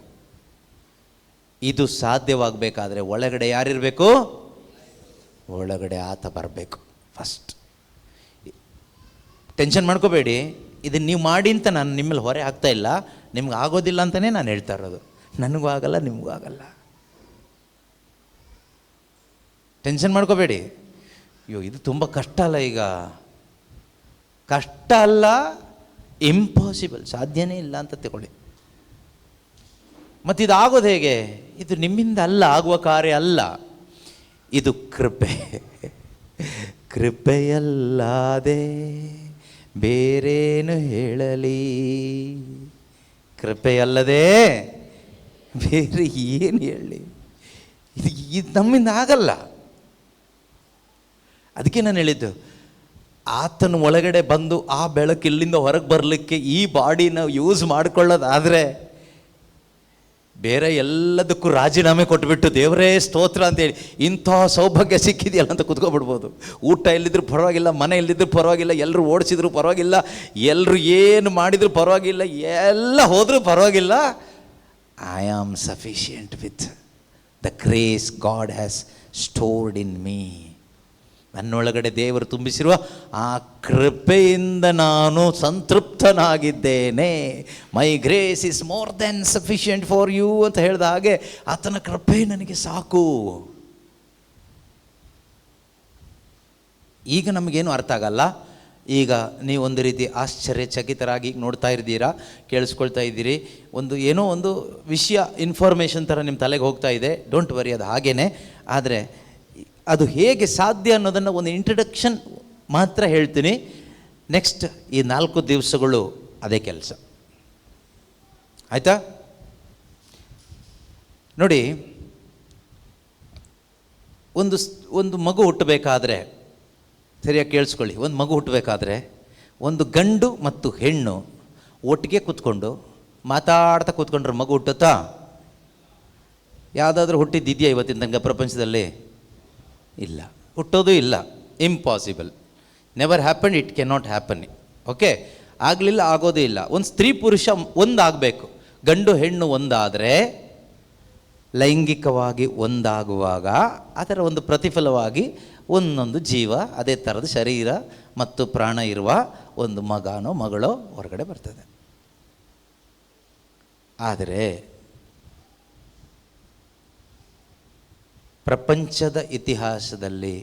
ಇದು ಸಾಧ್ಯವಾಗಬೇಕಾದ್ರೆ ಒಳಗಡೆ ಯಾರಿರಬೇಕು? ಒಳಗಡೆ ಆತ ಬರಬೇಕು ಫಸ್ಟ್. ಟೆನ್ಷನ್ ಮಾಡ್ಕೋಬೇಡಿ. ಇದನ್ನು ನೀವು ಮಾಡಿ ಅಂತ ನಾನು ನಿಮ್ಮಲ್ಲಿ ಹೊರೆ ಆಗ್ತಾ ಇಲ್ಲ. ನಿಮ್ಗೆ ಆಗೋದಿಲ್ಲ ಅಂತಲೇ ನಾನು ಹೇಳ್ತಾ ಇರೋದು. ನನಗೂ ಆಗಲ್ಲ, ನಿಮಗೂ ಆಗಲ್ಲ. ಟೆನ್ಷನ್ ಮಾಡ್ಕೋಬೇಡಿ. ಅಯ್ಯೋ, ಇದು ತುಂಬ ಕಷ್ಟ ಅಲ್ಲ? ಈಗ ಕಷ್ಟ ಅಲ್ಲ, ಇಂಪಾಸಿಬಲ್, ಸಾಧ್ಯನೇ ಇಲ್ಲ ಅಂತ ತಗೊಳ್ಳಿ. ಮತ್ತು ಇದು ಆಗೋದು ಹೇಗೆ? ಇದು ನಿಮ್ಮಿಂದ ಅಲ್ಲ, ಆಗುವ ಕಾರ್ಯ ಅಲ್ಲ, ಇದು ಕೃಪೆ. ಕೃಪೆಯಲ್ಲದೆ ಬೇರೇನು ಹೇಳಲಿ? ಕೃಪೆಯಲ್ಲದೆ ಬೇರೆ ಏನು ಹೇಳಲಿ? ಇದು ನಮ್ಮಿಂದ ಆಗಲ್ಲ. ಅದಕ್ಕೆ ನಾನು ಹೇಳಿದ್ದು, ಆತನ ಒಳಗಡೆ ಬಂದು ಆ ಬೆಳಕು ಇಲ್ಲಿಂದ ಹೊರಗೆ ಬರಲಿಕ್ಕೆ ಈ ಬಾಡಿನ ಯೂಸ್ ಮಾಡ್ಕೊಳ್ಳೋದಾದರೆ ಬೇರೆ ಎಲ್ಲದಕ್ಕೂ ರಾಜೀನಾಮೆ ಕೊಟ್ಬಿಟ್ಟು ದೇವರೇ ಸ್ತೋತ್ರ ಅಂತೇಳಿ ಇಂಥ ಸೌಭಾಗ್ಯ ಸಿಕ್ಕಿದೆಯಲ್ಲ ಅಂತ ಕುತ್ಕೊಬಿಡ್ಬೋದು. ಊಟ ಇಲ್ಲಿದ್ರು ಪರವಾಗಿಲ್ಲ, ಮನೆ ಇಲ್ಲಿದ್ರು ಪರವಾಗಿಲ್ಲ, ಎಲ್ಲರೂ ಓಡಿಸಿದ್ರು ಪರವಾಗಿಲ್ಲ, ಎಲ್ಲರೂ ಏನು ಮಾಡಿದ್ರು ಪರವಾಗಿಲ್ಲ, ಎಲ್ಲ ಹೋದರೂ ಪರವಾಗಿಲ್ಲ. I am sufficient with the grace God has stored in me. ನನ್ನೊಳಗಡೆ ದೇವರು ತುಂಬಿಸಿರುವ ಆ ಕೃಪೆಯಿಂದ ನಾನು ಸಂತೃಪ್ತನಾಗಿದ್ದೇನೆ. My grace is more than sufficient for you ಅಂತ ಹೇಳಿದ ಹಾಗೆ ಆತನ ಕೃಪೆ ನನಗೆ ಸಾಕು. ಈಗ ನಮಗೇನು ಅರ್ಥ ಆಗಲ್ಲ. ಈಗ ನೀವು ಒಂದು ರೀತಿ ಆಶ್ಚರ್ಯಚಕಿತರಾಗಿ ನೋಡ್ತಾ ಇದ್ದೀರಾ, ಕೇಳಿಸ್ಕೊಳ್ತಾ ಇದ್ದೀರಿ. ಏನೋ ಒಂದು ವಿಷಯ, ಇನ್ಫಾರ್ಮೇಷನ್ ಥರ ನಿಮ್ಮ ತಲೆಗೆ ಹೋಗ್ತಾ ಇದೆ. ಡೋಂಟ್ ವರಿ, ಅದು ಹಾಗೇ. ಆದರೆ ಅದು ಹೇಗೆ ಸಾಧ್ಯ ಅನ್ನೋದನ್ನು ಒಂದು ಇಂಟ್ರಡಕ್ಷನ್ ಮಾತ್ರ ಹೇಳ್ತೀನಿ. ನೆಕ್ಸ್ಟ್ ಈ 4 ದಿವಸಗಳು ಅದೇ ಕೆಲಸ, ಆಯಿತಾ? ನೋಡಿ, ಒಂದು ಮಗು ಹುಟ್ಟಬೇಕಾದ್ರೆ, ಸರಿಯಾಗಿ ಕೇಳಿಸ್ಕೊಳ್ಳಿ, ಒಂದು ಮಗು ಹುಟ್ಟಬೇಕಾದ್ರೆ ಒಂದು ಗಂಡು ಮತ್ತು ಹೆಣ್ಣು ಒಟ್ಟಿಗೆ ಕೂತ್ಕೊಂಡು ಮಾತಾಡ್ತಾ ಕೂತ್ಕೊಂಡ್ರೆ ಮಗು ಹುಟ್ಟುತ್ತಾ? ಯಾವುದಾದ್ರೂ ಹುಟ್ಟಿದ್ದಿದೆಯಾ ಇವತ್ತಿನ ತನಕ ಪ್ರಪಂಚದಲ್ಲಿ? ಇಲ್ಲ, ಹುಟ್ಟೋದು ಇಲ್ಲ, impossible, never happen, it can not happen. Okay, ಆಗಲಿಲ್ಲ, ಆಗೋದು ಇಲ್ಲ. ಒಂದು ಸ್ತ್ರೀ ಪುರುಷ ಒಂದಾಗಬೇಕು. ಗಂಡು ಹೆಣ್ಣು ಒಂದಾದರೆ, ಲೈಂಗಿಕವಾಗಿ ಒಂದಾಗುವಾಗ ಅದರ ಒಂದು ಪ್ರತಿಫಲವಾಗಿ ಒಂದೊಂದು ಜೀವ, ಅದೇ ಥರದ ಶರೀರ ಮತ್ತು ಪ್ರಾಣ ಇರುವ ಒಂದು ಮಗನೋ ಮಗಳೋ ಹೊರಗಡೆ ಬರ್ತದೆ. ಆದರೆ ಪ್ರಪಂಚದ ಇತಿಹಾಸದಲ್ಲಿ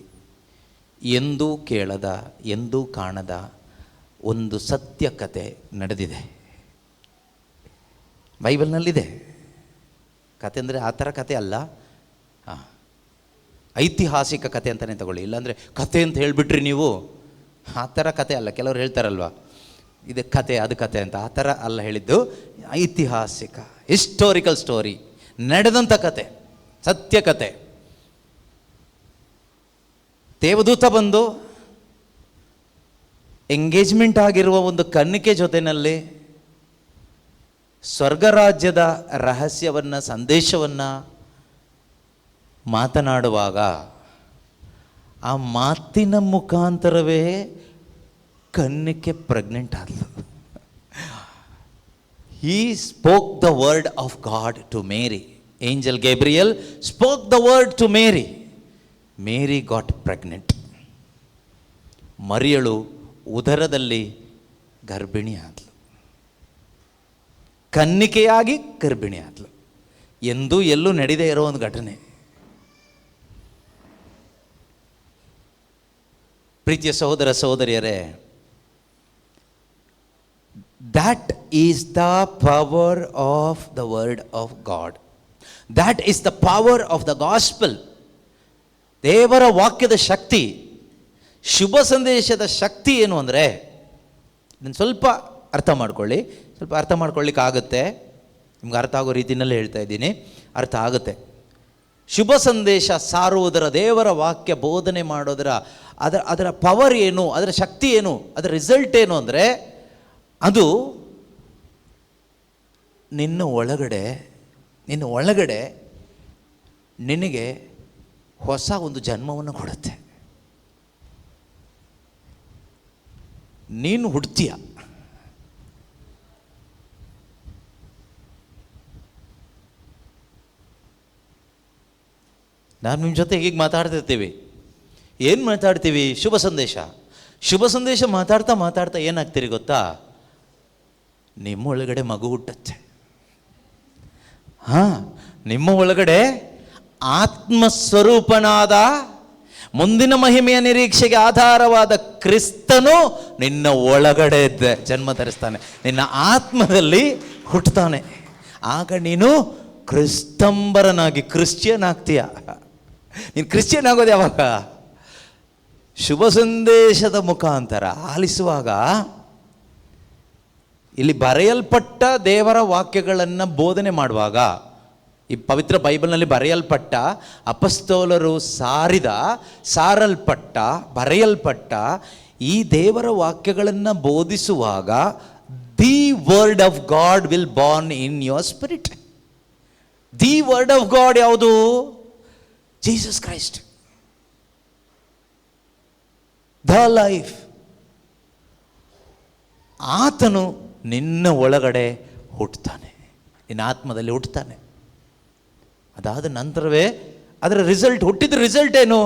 ಎಂದೂ ಕೇಳದ, ಎಂದೂ ಕಾಣದ ಒಂದು ಸತ್ಯ ಕತೆ ನಡೆದಿದೆ. ಬೈಬಲ್ನಲ್ಲಿದೆ. ಕತೆ ಅಂದರೆ ಆ ಥರ ಕತೆ ಅಲ್ಲ, ಐತಿಹಾಸಿಕ ಕತೆ ಅಂತಲೇ ತಗೊಳ್ಳಿ. ಇಲ್ಲಾಂದರೆ ಕತೆ ಅಂತ ಹೇಳಿಬಿಟ್ರಿ ನೀವು, ಆ ಥರ ಕತೆ ಅಲ್ಲ. ಕೆಲವರು ಹೇಳ್ತಾರಲ್ವ, ಇದು ಕತೆ ಅದು ಕತೆ ಅಂತ, ಆ ಥರ ಅಲ್ಲ ಹೇಳಿದ್ದು. ಐತಿಹಾಸಿಕ, ಹಿಸ್ಟೋರಿಕಲ್ ಸ್ಟೋರಿ, ನಡೆದಂಥ ಕತೆ, ಸತ್ಯ ಕತೆ. ದೇವದೂತ ಬಂದು ಎಂಗೇಜ್ಮೆಂಟ್ ಆಗಿರುವ ಒಂದು ಕನ್ನಿಕೆ ಜೊತೆಯಲ್ಲಿ ಸ್ವರ್ಗರಾಜ್ಯದ ರಹಸ್ಯವನ್ನು, ಸಂದೇಶವನ್ನು ಮಾತನಾಡುವಾಗ ಆ ಮಾತಿನ ಮುಖಾಂತರವೇ ಕನ್ನಿಕೆ pregnant ಆದಳು. He spoke the word of God to Mary. Angel Gabriel spoke the word to Mary. Mary got pregnant. ಮರಿಯಳು ಉದರದಲ್ಲಿ ಗರ್ಭಿಣಿ ಆದಳು, ಕನ್ನಿಕೆಯಾಗಿ ಗರ್ಭಿಣಿ ಆದಳು. ಎಂದೂ ಎಲ್ಲೂ ನಡೆದೇ ಇರೋ ಒಂದು ಘಟನೆ. ಪ್ರೀತಿಯ ಸಹೋದರ ಸಹೋದರಿಯರೇ, that is the power of the word of God. That is the power of the gospel. ದೇವರ ವಾಕ್ಯದ ಶಕ್ತಿ, ಶುಭ ಸಂದೇಶದ ಶಕ್ತಿ ಏನು ಅಂದರೆ, ಇದನ್ನು ಸ್ವಲ್ಪ ಅರ್ಥ ಮಾಡ್ಕೊಳ್ಳಿ. ಸ್ವಲ್ಪ ಅರ್ಥ ಮಾಡ್ಕೊಳ್ಳಿಕ್ಕಾಗುತ್ತೆ, ನಿಮ್ಗೆ ಅರ್ಥ ಆಗೋ ರೀತಿಯಲ್ಲೇ ಹೇಳ್ತಾ ಇದ್ದೀನಿ, ಅರ್ಥ ಆಗುತ್ತೆ. ಶುಭ ಸಂದೇಶ ಸಾರುವುದರ, ದೇವರ ವಾಕ್ಯ ಬೋಧನೆ ಮಾಡೋದರ ಅದರ ಪವರ್ ಏನು, ಅದರ ಶಕ್ತಿ ಏನು, ಅದರ ರಿಸಲ್ಟ್ ಏನು ಅಂದರೆ, ಅದು ನಿನ್ನ ಒಳಗಡೆ ನಿನಗೆ ಹೊಸ ಒಂದು ಜನ್ಮವನ್ನು ಕೊಡುತ್ತೆ. ನೀನು ಹುಡ್ತೀಯ. ನಾನು ನಿಮ್ಮ ಜೊತೆ ಹೀಗೆ ಮಾತಾಡ್ತಿರ್ತೀವಿ. ಏನು ಮಾತಾಡ್ತೀವಿ? ಶುಭ ಸಂದೇಶ. ಶುಭ ಸಂದೇಶ ಮಾತಾಡ್ತಾ ಮಾತಾಡ್ತಾ ಏನಾಗ್ತೀರಿ ಗೊತ್ತಾ? ನಿಮ್ಮ ಒಳಗಡೆ ಮಗು ಹುಟ್ಟುತ್ತೆ. ನಿಮ್ಮ ಒಳಗಡೆ ಆತ್ಮಸ್ವರೂಪನಾದ, ಮುಂದಿನ ಮಹಿಮೆಯ ನಿರೀಕ್ಷೆಗೆ ಆಧಾರವಾದ ಕ್ರಿಸ್ತನು ನಿನ್ನ ಒಳಗಡೆ ಜನ್ಮ ಧರಿಸ್ತಾನೆ, ನಿನ್ನ ಆತ್ಮದಲ್ಲಿ ಹುಟ್ಟುತ್ತಾನೆ. ಆಗ ನೀನು ಕ್ರಿಸ್ತಂಬರನಾಗಿ ಕ್ರಿಶ್ಚಿಯನ್ ಆಗ್ತೀಯ. ನೀನು ಕ್ರಿಶ್ಚಿಯನ್ ಆಗೋದು ಯಾವಾಗ? ಶುಭ ಸಂದೇಶದ ಮುಖಾಂತರ ಆಲಿಸುವಾಗ. ಇಲ್ಲಿ ಬರೆಯಲ್ಪಟ್ಟ ದೇವರ ವಾಕ್ಯಗಳನ್ನು ಬೋಧನೆ ಮಾಡುವಾಗ, ಈ ಪವಿತ್ರ ಬೈಬಲ್ನಲ್ಲಿ ಬರೆಯಲ್ಪಟ್ಟ, ಅಪಸ್ತೋಲರು ಸಾರಲ್ಪಟ್ಟ, ಬರೆಯಲ್ಪಟ್ಟ ಈ ದೇವರ ವಾಕ್ಯಗಳನ್ನು ಬೋಧಿಸುವಾಗ, the word of God will born in your spirit. The word of God ಯಾವುದು? Jesus Christ, the life. ಆತನು ನಿನ್ನ ಒಳಗಡೆ ಹುಟ್ಟುತ್ತಾನೆ, ನಿನ್ನ ಆತ್ಮದಲ್ಲಿ ಹುಟ್ಟುತ್ತಾನೆ. ಅದಾದ ನಂತರವೇ ಅದರ ರಿಸಲ್ಟ್, ಹುಟ್ಟಿದ ರಿಸಲ್ಟ್ ಏನು?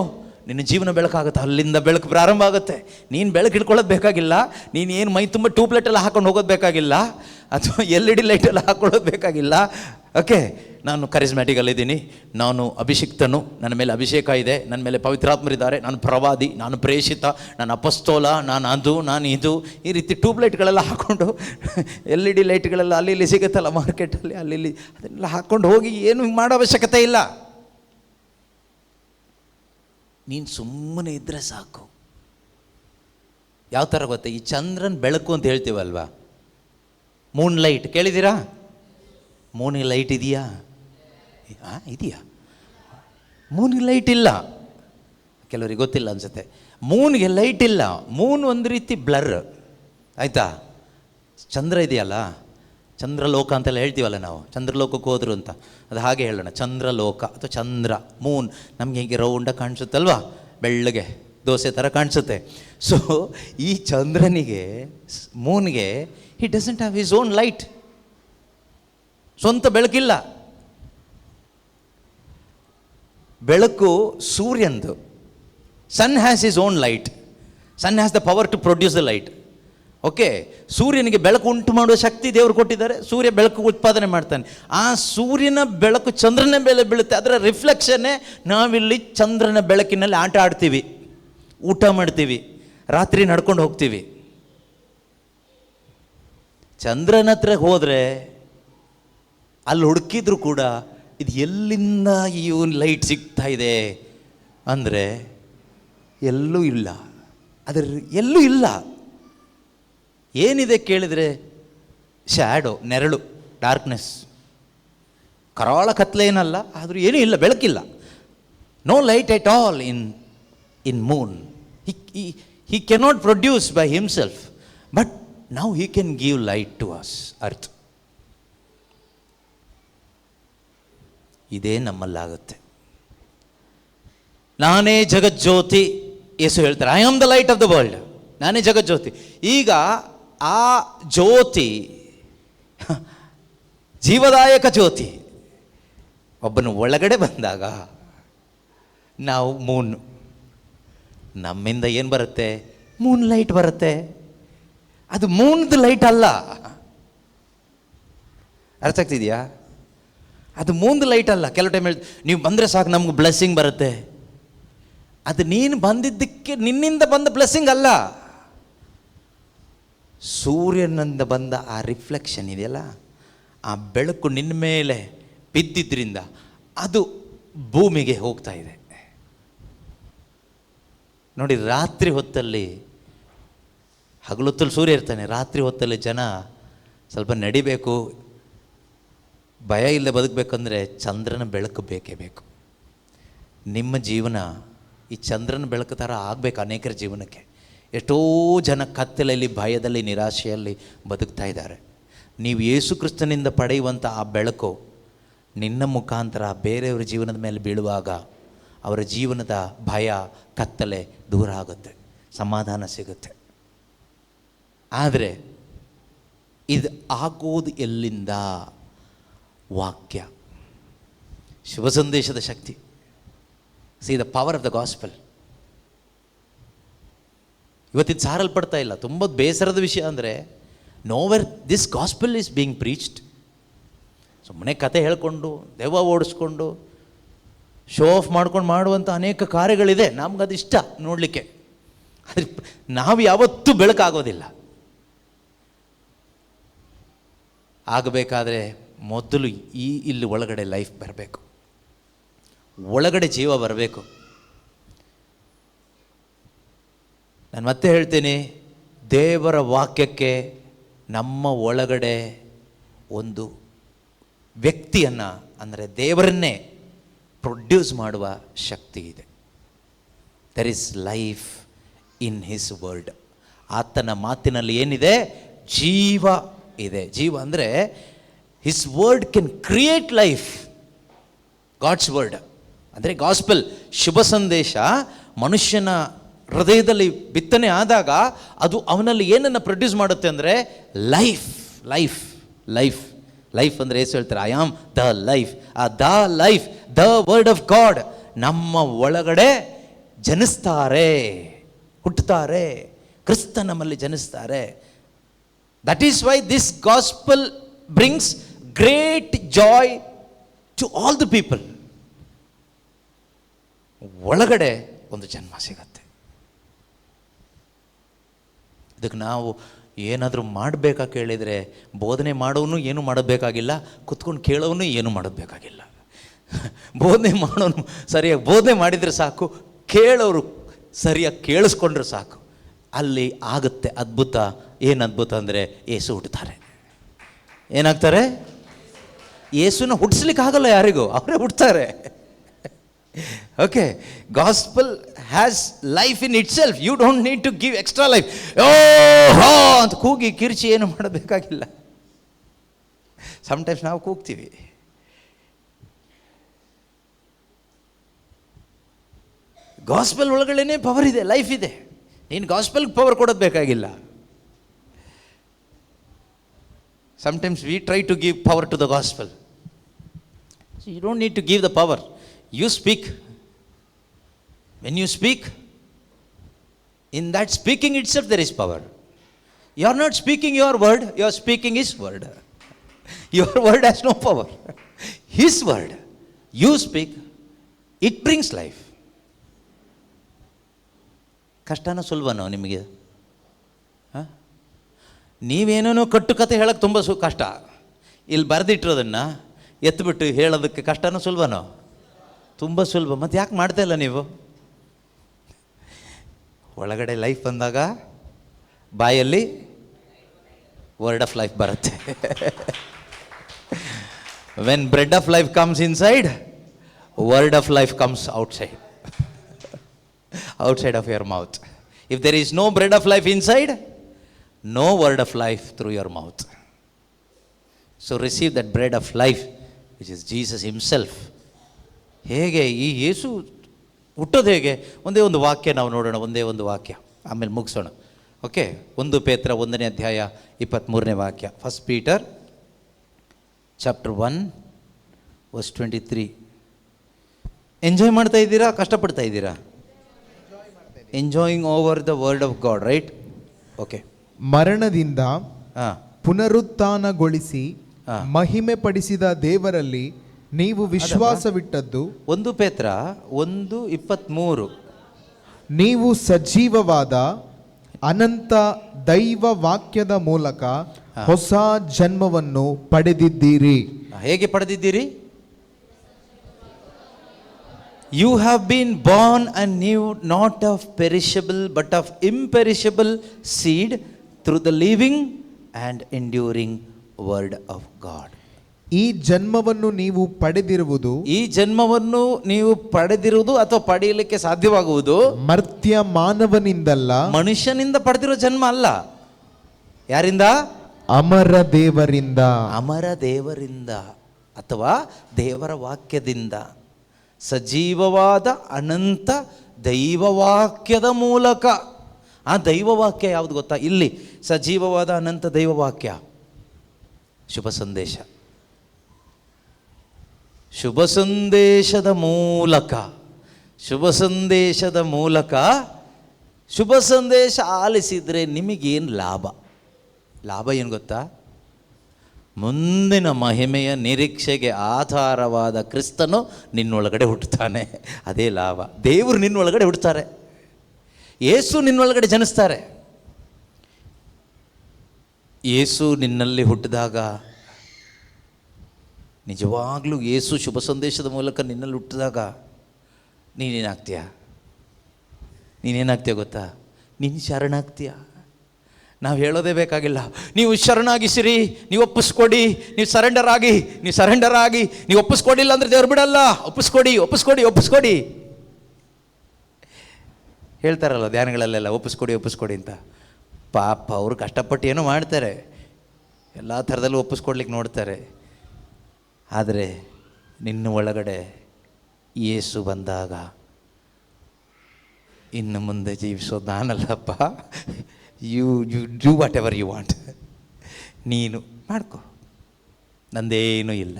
ನಿನ್ನ ಜೀವನ ಬೆಳಕಾಗುತ್ತೆ. ಅಲ್ಲಿಂದ ಬೆಳಕು ಪ್ರಾರಂಭ ಆಗುತ್ತೆ. ನೀನು ಬೆಳಕು ಹಿಡ್ಕೊಳ್ಳೋದು ಬೇಕಾಗಿಲ್ಲ, ನೀನು ಏನು ಮೈ ತುಂಬ ಟ್ಯೂಬ್ಲೈಟೆಲ್ಲ ಹಾಕೊಂಡು ಹೋಗೋದು ಬೇಕಾಗಿಲ್ಲ, ಅಥವಾ LED ಲೈಟೆಲ್ಲ ಹಾಕೊಳ್ಳೋದು ಬೇಕಾಗಿಲ್ಲ. ಓಕೆ, ನಾನು ಕರಿಸ್ಮ್ಯಾಟಿಕಲ್ಲಿದ್ದೀನಿ, ನಾನು ಅಭಿಷಿಕ್ತನು, ನನ್ನ ಮೇಲೆ ಅಭಿಷೇಕ ಇದೆ, ನನ್ನ ಮೇಲೆ ಪವಿತ್ರಾತ್ಮರಿದ್ದಾರೆ, ನಾನು ಪ್ರವಾದಿ, ನಾನು ಪ್ರೇಷಿತ, ನಾನು ಅಪಸ್ತೋಲ, ನಾನು ಇದು, ಈ ರೀತಿ ಟ್ಯೂಬ್ಲೈಟ್ಗಳೆಲ್ಲ ಹಾಕ್ಕೊಂಡು, LED ಲೈಟ್ಗಳೆಲ್ಲ ಅಲ್ಲಿ ಇಲ್ಲಿ ಸಿಗುತ್ತಲ್ಲ ಮಾರ್ಕೆಟಲ್ಲಿ, ಅಲ್ಲಿ ಅದನ್ನೆಲ್ಲ ಹಾಕ್ಕೊಂಡು ಹೋಗಿ ಏನು ಮಾಡೋ ಅವಶ್ಯಕತೆ ಇಲ್ಲ. ನೀನು ಸುಮ್ಮನೆ ಇದ್ದರೆ ಸಾಕು. ಯಾವ ಥರ ಗೊತ್ತಾ? ಈ ಚಂದ್ರನ ಬೆಳಕು ಅಂತ ಹೇಳ್ತೀವಲ್ವಾ, ಮೂನ್ ಲೈಟ್ ಕೇಳಿದ್ದೀರಾ? ಮೂನಿಗೆ ಲೈಟ್ ಇದೆಯಾ? ಇದೆಯಾ? ಮೂನಿಗೆ ಲೈಟ್ ಇಲ್ಲ. ಕೆಲವರಿಗೆ ಗೊತ್ತಿಲ್ಲ ಅನಿಸುತ್ತೆ. ಮೂನ್ಗೆ ಲೈಟ್ ಇಲ್ಲ. ಮೂನ್ ಒಂದು ರೀತಿ ಬ್ಲರ್, ಆಯಿತಾ? ಚಂದ್ರ ಇದೆಯಲ್ಲ, ಚಂದ್ರಲೋಕ ಅಂತೆಲ್ಲ ಹೇಳ್ತೀವಲ್ಲ ನಾವು, ಚಂದ್ರಲೋಕಕ್ಕೆ ಹೋದ್ರು ಅಂತ, ಅದು ಹಾಗೆ ಹೇಳೋಣ. ಚಂದ್ರಲೋಕ ಅಥವಾ ಚಂದ್ರ, ಮೂನ್ ನಮಗೆ ಹೀಗೆ ರೌಂಡಾಗಿ ಕಾಣಿಸುತ್ತಲ್ವಾ, ಬೆಳ್ಳಗೆ ದೋಸೆ ಥರ ಕಾಣಿಸುತ್ತೆ. ಸೊ ಈ ಚಂದ್ರನಿಗೆ, ಮೂನ್ಗೆ, he doesn't have his own light. ಸ್ವಂತ ಬೆಳಕಿಲ್ಲ. ಬೆಳಕು ಸೂರ್ಯಂದು. Sun has his own light. Sun has the power to produce the light. Okay, ಸೂರ್ಯನಿಗೆ ಬೆಳಕು ಉಂಟು ಮಾಡುವ ಶಕ್ತಿ ದೇವರು ಕೊಟ್ಟಿದ್ದಾರೆ. ಸೂರ್ಯ ಬೆಳಕು ಉತ್ಪಾದನೆ ಮಾಡ್ತಾನೆ. ಆ ಸೂರ್ಯನ ಬೆಳಕು ಚಂದ್ರನ ಮೇಲೆ ಬೀಳುತ್ತೆ. ಅದರ ರಿಫ್ಲೆಕ್ಷನ್ನೇ ನಾವಿಲ್ಲಿ ಚಂದ್ರನ ಬೆಳಕಿನಲ್ಲಿ ಆಟ ಆಡ್ತೀವಿ, ಊಟ ಮಾಡ್ತೀವಿ, ರಾತ್ರಿ ನಡ್ಕೊಂಡು ಹೋಗ್ತೀವಿ. ಚಂದ್ರನ ಹತ್ರ ಹೋದರೆ ಅಲ್ಲಿ ಹುಡುಕಿದ್ರು ಕೂಡ ಇದು ಎಲ್ಲಿಂದ ಈ ಲೈಟ್ ಸಿಗ್ತಾ ಇದೆ ಅಂದರೆ ಎಲ್ಲೂ ಇಲ್ಲ. ಅದರ ಎಲ್ಲೂ ಇಲ್ಲ. ಏನಿದೆ ಕೇಳಿದರೆ ಶ್ಯಾಡೋ, ನೆರಳು, ಡಾರ್ಕ್ನೆಸ್, ಕರಾಳ ಕತ್ಲೆ ಏನಲ್ಲ, ಆದರೂ ಏನೂ ಇಲ್ಲ, ಬೆಳಕಿಲ್ಲ. No light at all in moon. He cannot produce by himself, but now he can give light to us, earth. ಇದೇ ನಮ್ಮಲ್ಲಾಗುತ್ತೆ. ನಾನೇ ಜಗಜ್ಯೋತಿ, ಯೇಸು ಹೇಳ್ತಾರೆ, I am the light of the world. ನಾನೇ ಜಗಜ್ಯೋತಿ. ಈಗ ಆ ಜ್ಯೋತಿ, ಜೀವದಾಯಕ ಜ್ಯೋತಿ ಒಬ್ಬನ ಒಳಗಡೆ ಬಂದಾಗ ನಾವು ಮೂನ್, ನಮ್ಮಿಂದ ಏನು ಬರುತ್ತೆ? ಮೂನ್ ಲೈಟ್ ಬರುತ್ತೆ. ಅದು ಮೂನ್ದು ಲೈಟ್ ಅಲ್ಲ. ಅರ್ಥ ಆಗ್ತಿದೆಯಾ? ಅದು ಮೂನ್ದು ಲೈಟ್ ಅಲ್ಲ. ಕೆಲವು ಟೈಮ್ ನೀವು ಬಂದರೆ ಸಾಕು ನಮ್ಗೆ ಬ್ಲೆಸ್ಸಿಂಗ್ ಬರುತ್ತೆ. ಅದು ನೀನು ಬಂದಿದ್ದಕ್ಕೆ ನಿನ್ನಿಂದ ಬಂದ ಬ್ಲೆಸ್ಸಿಂಗ್ ಅಲ್ಲ, ಸೂರ್ಯನಿಂದ ಬಂದ ಆ ರಿಫ್ಲೆಕ್ಷನ್ ಇದೆಯಲ್ಲ, ಆ ಬೆಳಕು ನಿನ್ನ ಮೇಲೆ ಬಿದ್ದಿದ್ದರಿಂದ ಅದು ಭೂಮಿಗೆ ಹೋಗ್ತಾ ಇದೆ. ನೋಡಿ, ರಾತ್ರಿ ಹೊತ್ತಲ್ಲಿ, ಹಗಲೊತ್ತಲ್ಲಿ ಸೂರ್ಯ ಇರ್ತಾನೆ, ರಾತ್ರಿ ಹೊತ್ತಲ್ಲಿ ಜನ ಸ್ವಲ್ಪ ನಡಿಬೇಕು, ಭಯ ಇಲ್ಲದೆ ಬದುಕಬೇಕಂದ್ರೆ ಚಂದ್ರನ ಬೆಳಕು ಬೇಕೇ ಬೇಕು. ನಿಮ್ಮ ಜೀವನ ಈ ಚಂದ್ರನ ಬೆಳಕು ಥರ ಆಗಬೇಕು ಅನೇಕರ ಜೀವನಕ್ಕೆ. ಎಷ್ಟೋ ಜನ ಕತ್ತಲಲ್ಲಿ, ಭಯದಲ್ಲಿ, ನಿರಾಶೆಯಲ್ಲಿ ಬದುಕ್ತಾ ಇದ್ದಾರೆ. ನೀವು ಯೇಸು ಕ್ರಿಸ್ತನಿಂದ ಪಡೆಯುವಂಥ ಆ ಬೆಳಕು ನಿನ್ನ ಮುಖಾಂತರ ಬೇರೆಯವರ ಜೀವನದ ಮೇಲೆ ಬೀಳುವಾಗ ಅವರ ಜೀವನದ ಭಯ, ಕತ್ತಲೆ ದೂರ ಆಗುತ್ತೆ, ಸಮಾಧಾನ ಸಿಗುತ್ತೆ. ಆದರೆ ಇದು ಆಗೋದು ಎಲ್ಲಿಂದ? ವಾಕ್ಯ, ಶುಭ ಸಂದೇಶದ ಶಕ್ತಿ. See the power of the gospel. ಇವತ್ತಿದು ಸಾರಲ್ಪಡ್ತಾ ಇಲ್ಲ. ತುಂಬ ಬೇಸರದ ವಿಷಯ ಅಂದರೆ, nowhere this gospel is being preached. ಸುಮ್ಮನೆ ಕತೆ ಹೇಳ್ಕೊಂಡು, ದೆವ್ವ ಓಡಿಸ್ಕೊಂಡು, ಶೋ ಆಫ್ ಮಾಡ್ಕೊಂಡು ಮಾಡುವಂಥ ಅನೇಕ ಕಾರ್ಯಗಳಿದೆ. ನಮ್ಗದು ಇಷ್ಟ ನೋಡಲಿಕ್ಕೆ. ಆದರೆ ನಾವು ಯಾವತ್ತೂ ಬೆಳಕಾಗೋದಿಲ್ಲ. ಆಗಬೇಕಾದ್ರೆ ಮೊದಲು ಇಲ್ಲಿ ಒಳಗಡೆ ಲೈಫ್ ಬರಬೇಕು, ಒಳಗಡೆ ಜೀವ ಬರಬೇಕು. ನಾನು ಮತ್ತೆ ಹೇಳ್ತೀನಿ, ದೇವರ ವಾಕ್ಯಕ್ಕೆ ನಮ್ಮ ಒಳಗಡೆ ಒಂದು ವ್ಯಕ್ತಿಯನ್ನು, ಅಂದರೆ ದೇವರನ್ನೇ ಪ್ರೊಡ್ಯೂಸ್ ಮಾಡುವ ಶಕ್ತಿ ಇದೆ. There is life in his word. ಆತನ ಮಾತಿನಲ್ಲಿ ಏನಿದೆ? ಜೀವ ಇದೆ. ಜೀವ ಅಂದರೆ his word can create life. God's word ಅಂದರೆ ಗಾಸ್ಪಲ್, ಶುಭ ಸಂದೇಶ ಮನುಷ್ಯನ ಹೃದಯದಲ್ಲಿ ಬಿತ್ತನೆ ಆದಾಗ ಅದು ಅವನಲ್ಲಿ ಏನನ್ನು ಪ್ರೊಡ್ಯೂಸ್ ಮಾಡುತ್ತೆ ಅಂದರೆ ಲೈಫ್. ಲೈಫ್ ಲೈಫ್ ಲೈಫ್ ಅಂದರೆ ಏಸು ಹೇಳ್ತಾರೆ, ಐ ಆಮ್ ದ ಲೈಫ್. ಆ the life, the word of God ನಮ್ಮ ಒಳಗಡೆ ಜನಿಸ್ತಾರೆ, ಹುಟ್ಟುತ್ತಾರೆ. ಕ್ರಿಸ್ತ ನಮ್ಮಲ್ಲಿ ಜನಿಸ್ತಾರೆ. That is why this gospel brings great joy to all the people. ಒಳಗಡೆ ಒಂದು ಜನ್ಮ ಸಿಗತ್ತೆ. ಇದಕ್ಕೆ ನಾವು ಏನಾದರೂ ಮಾಡಬೇಕಾ ಕೇಳಿದರೆ, ಬೋಧನೆ ಮಾಡೋನು ಏನು ಮಾಡಬೇಕಾಗಿಲ್ಲ, ಕುತ್ಕೊಂಡು ಕೇಳೋನು ಏನು ಮಾಡಬೇಕಾಗಿಲ್ಲ. ಬೋಧನೆ ಮಾಡೋನು ಸರಿಯಾಗಿ ಬೋಧನೆ ಮಾಡಿದರೆ ಸಾಕು, ಕೇಳೋರು ಸರಿಯಾಗಿ ಕೇಳಿಸ್ಕೊಂಡ್ರೆ ಸಾಕು, ಅಲ್ಲಿ ಆಗುತ್ತೆ ಅದ್ಭುತ. ಏನು ಅದ್ಭುತ ಅಂದರೆ ಯೇಸು ಹುಟ್ಟುತ್ತಾರೆ. ಏನಾಗ್ತಾರೆ? ಯೇಸುನ ಹುಟ್ಟಿಸ್ಲಿಕ್ಕೆ ಆಗಲ್ಲ ಯಾರಿಗೂ, ಅವರೇ ಹುಟ್ಟುತ್ತಾರೆ. Okay, gospel has life in itself. You don't need to give extra life. ಓ ಹೋ ಅಂತ ಕೂಗಿ ಕಿರ್ಚಿ ಏನು ಮಾಡಬೇಕಾಗಿಲ್ಲ. ಸಮ್ಟೈಮ್ಸ್ ನಾವು ಕೂಗ್ತೀವಿ. ಗಾಸ್ಪಲ್ ಒಳಗಡೆನೇ ಪವರ್ ಇದೆ, ಲೈಫ್ ಇದೆ. ನೀನು ಗಾಸ್ಪಲ್ಗೆ ಪವರ್ ಕೊಡೋದು ಬೇಕಾಗಿಲ್ಲ. Sometimes we try to give power to the gospel. So you don't need to give the power. You speak. When you speak, in that speaking itself there is power. You are not speaking your word, you are speaking his word. Your word has no power. His word you speak, it brings life. ಕಷ್ಟನೋ ಸುಲಭನೋ ನಿಮಗೆ? ಹಾಂ, ನೀವೇನೇನೋ ಕಟ್ಟುಕತೆ ಹೇಳೋಕ್ಕೆ ತುಂಬ ಕಷ್ಟ. ಇಲ್ಲಿ ಬರೆದಿಟ್ಟಿರೋದನ್ನು ಎತ್ತಿಬಿಟ್ಟು ಹೇಳೋದಕ್ಕೆ ಕಷ್ಟನೋ ಸುಲಭನೋ? ತುಂಬ ಸುಲಭ. ಮತ್ತು ಯಾಕೆ ಮಾಡ್ತಾ ಇಲ್ಲ ನೀವು? ಒಳಗಡೆ ಲೈಫ್ ಬಂದಾಗ ಬಾಯಲ್ಲಿ ವರ್ಡ್ ಆಫ್ ಲೈಫ್ ಬರುತ್ತೆ. When bread of life comes inside, word of life comes outside, outside of your mouth. If there is no bread of life inside, no word of life through your mouth. So receive that bread of life, which is Jesus himself. ಹೇಗೆ ಈ ಯೇಸು ಹುಟ್ಟೋದು ಹೇಗೆ? ಒಂದೇ ಒಂದು ವಾಕ್ಯ ನಾವು ನೋಡೋಣ, ಒಂದೇ ಒಂದು ವಾಕ್ಯ, ಆಮೇಲೆ ಮುಗಿಸೋಣ. ಓಕೆ, 1 ಪೇತ್ರ 1ನೇ ಅಧ್ಯಾಯ 23ನೇ ವಾಕ್ಯ. First Peter chapter 1 verse 23. Enjoy ಮಾಡ್ತಾ ಇದ್ದೀರಾ, ಕಷ್ಟಪಡ್ತಾ ಇದ್ದೀರಾ? Enjoying over the word of God, right? Okay. ಮರಣದಿಂದ ಪುನರುತ್ಥಾನಗೊಳಿಸಿ ಮಹಿಮೆ ಪಡಿಸಿದ ದೇವರಲ್ಲಿ ನೀವು ವಿಶ್ವಾಸವಿಟ್ಟದ್ದು. 1 ಪೇತ್ರ 1:23. ನೀವು ಸಜೀವವಾದ ಅನಂತ ದೈವ ವಾಕ್ಯದ ಮೂಲಕ ಹೊಸ ಜನ್ಮವನ್ನು ಪಡೆದಿದ್ದೀರಿ. ಹೇಗೆ ಪಡೆದಿದ್ದೀರಿ? You have been born anew, not of perishable but of imperishable seed, through the living and enduring word of God. ಈ ಜನ್ಮವನ್ನು ನೀವು ಪಡೆದಿರುವುದು, ಈ ಜನ್ಮವನ್ನು ನೀವು ಪಡೆದಿರುವುದು ಅಥವಾ ಪಡೆಯಲಿಕ್ಕೆ ಸಾಧ್ಯವಾಗುವುದು ಮರ್ತ್ಯ ಮಾನವನಿಂದಲ್ಲ, ಮನುಷ್ಯನಿಂದ ಪಡೆದಿರೋ ಜನ್ಮ ಅಲ್ಲ. ಯಾರಿಂದ? ಅಮರ ದೇವರಿಂದ. ಅಮರ ದೇವರಿಂದ ಅಥವಾ ದೇವರ ವಾಕ್ಯದಿಂದ. ಸಜೀವವಾದ ಅನಂತ ದೈವವಾಕ್ಯದ ಮೂಲಕ. ಆ ದೈವವಾಕ್ಯ ಯಾವುದು ಗೊತ್ತಾ? ಇಲ್ಲಿ ಸಜೀವವಾದ ಅನಂತ ದೈವವಾಕ್ಯ ಶುಭ ಸಂದೇಶ. ಶುಭ ಸಂದೇಶದ ಮೂಲಕ, ಶುಭ ಸಂದೇಶದ ಮೂಲಕ, ಶುಭ ಸಂದೇಶ ಆಲಿಸಿದರೆ ನಿಮಗೇನು ಲಾಭ? ಲಾಭ ಏನು ಗೊತ್ತಾ? ಮುಂದಿನ ಮಹಿಮೆಯ ನಿರೀಕ್ಷೆಗೆ ಆಧಾರವಾದ ಕ್ರಿಸ್ತನು ನಿನ್ನೊಳಗಡೆ ಹುಟ್ಟುತ್ತಾನೆ. ಅದೇ ಲಾಭ. ದೇವರು ನಿನ್ನೊಳಗಡೆ ಹುಟ್ಟುತ್ತಾರೆ, ಯೇಸು ನಿನ್ನೊಳಗಡೆ ಜನಿಸ್ತಾರೆ. ಯೇಸು ನಿನ್ನಲ್ಲಿ ಹುಟ್ಟಿದಾಗ, ನಿಜವಾಗ್ಲೂ ಯೇಸು ಶುಭ ಸಂದೇಶದ ಮೂಲಕ ನಿನ್ನಲ್ಲಿ ಹುಟ್ಟಿದಾಗ ನೀನೇನಾಗ್ತೀಯ? ನೀನೇನಾಗ್ತೀಯ ಗೊತ್ತಾ? ನೀನು ಶರಣಾಗ್ತೀಯ. ನಾವು ಹೇಳೋದೇ ಬೇಕಾಗಿಲ್ಲ. ನೀವು ಶರಣಾಗಿಸಿರಿ, ನೀವು ಒಪ್ಪಿಸ್ಕೊಡಿ, ನೀವು ಸರೆಂಡರ್ ಆಗಿ, ನೀವು ಸರೆಂಡರ್ ಆಗಿ. ನೀವು ಒಪ್ಪಿಸ್ಕೊಡಿಲ್ಲ ಅಂದರೆ ದೇವ್ರು ಬಿಡಲ್ಲ. ಒಪ್ಪಿಸ್ಕೊಡಿ, ಒಪ್ಪಿಸ್ಕೊಡಿ, ಒಪ್ಪಿಸ್ಕೊಡಿ ಹೇಳ್ತಾರಲ್ಲ ಧ್ಯಾನಗಳಲ್ಲೆಲ್ಲ, ಒಪ್ಪಿಸ್ಕೊಡಿ ಒಪ್ಪಿಸ್ಕೊಡಿ ಅಂತ. ಪಾಪ ಅವರು ಕಷ್ಟಪಟ್ಟು ಏನೋ ಮಾಡ್ತಾರೆ, ಎಲ್ಲ ಥರದಲ್ಲೂ ಒಪ್ಪಿಸ್ಕೊಡ್ಲಿಕ್ಕೆ ನೋಡ್ತಾರೆ. ಆದರೆ ನಿನ್ನ ಒಳಗಡೆ ಯೇಸು ಬಂದಾಗ, ಇನ್ನು ಮುಂದೆ ಜೀವಿಸೋದು ನಾನಲ್ಲಪ್ಪ, you do whatever you want, ನೀನು ಮಾಡ್ಕೊ, ನಂದೇನೂ ಇಲ್ಲ.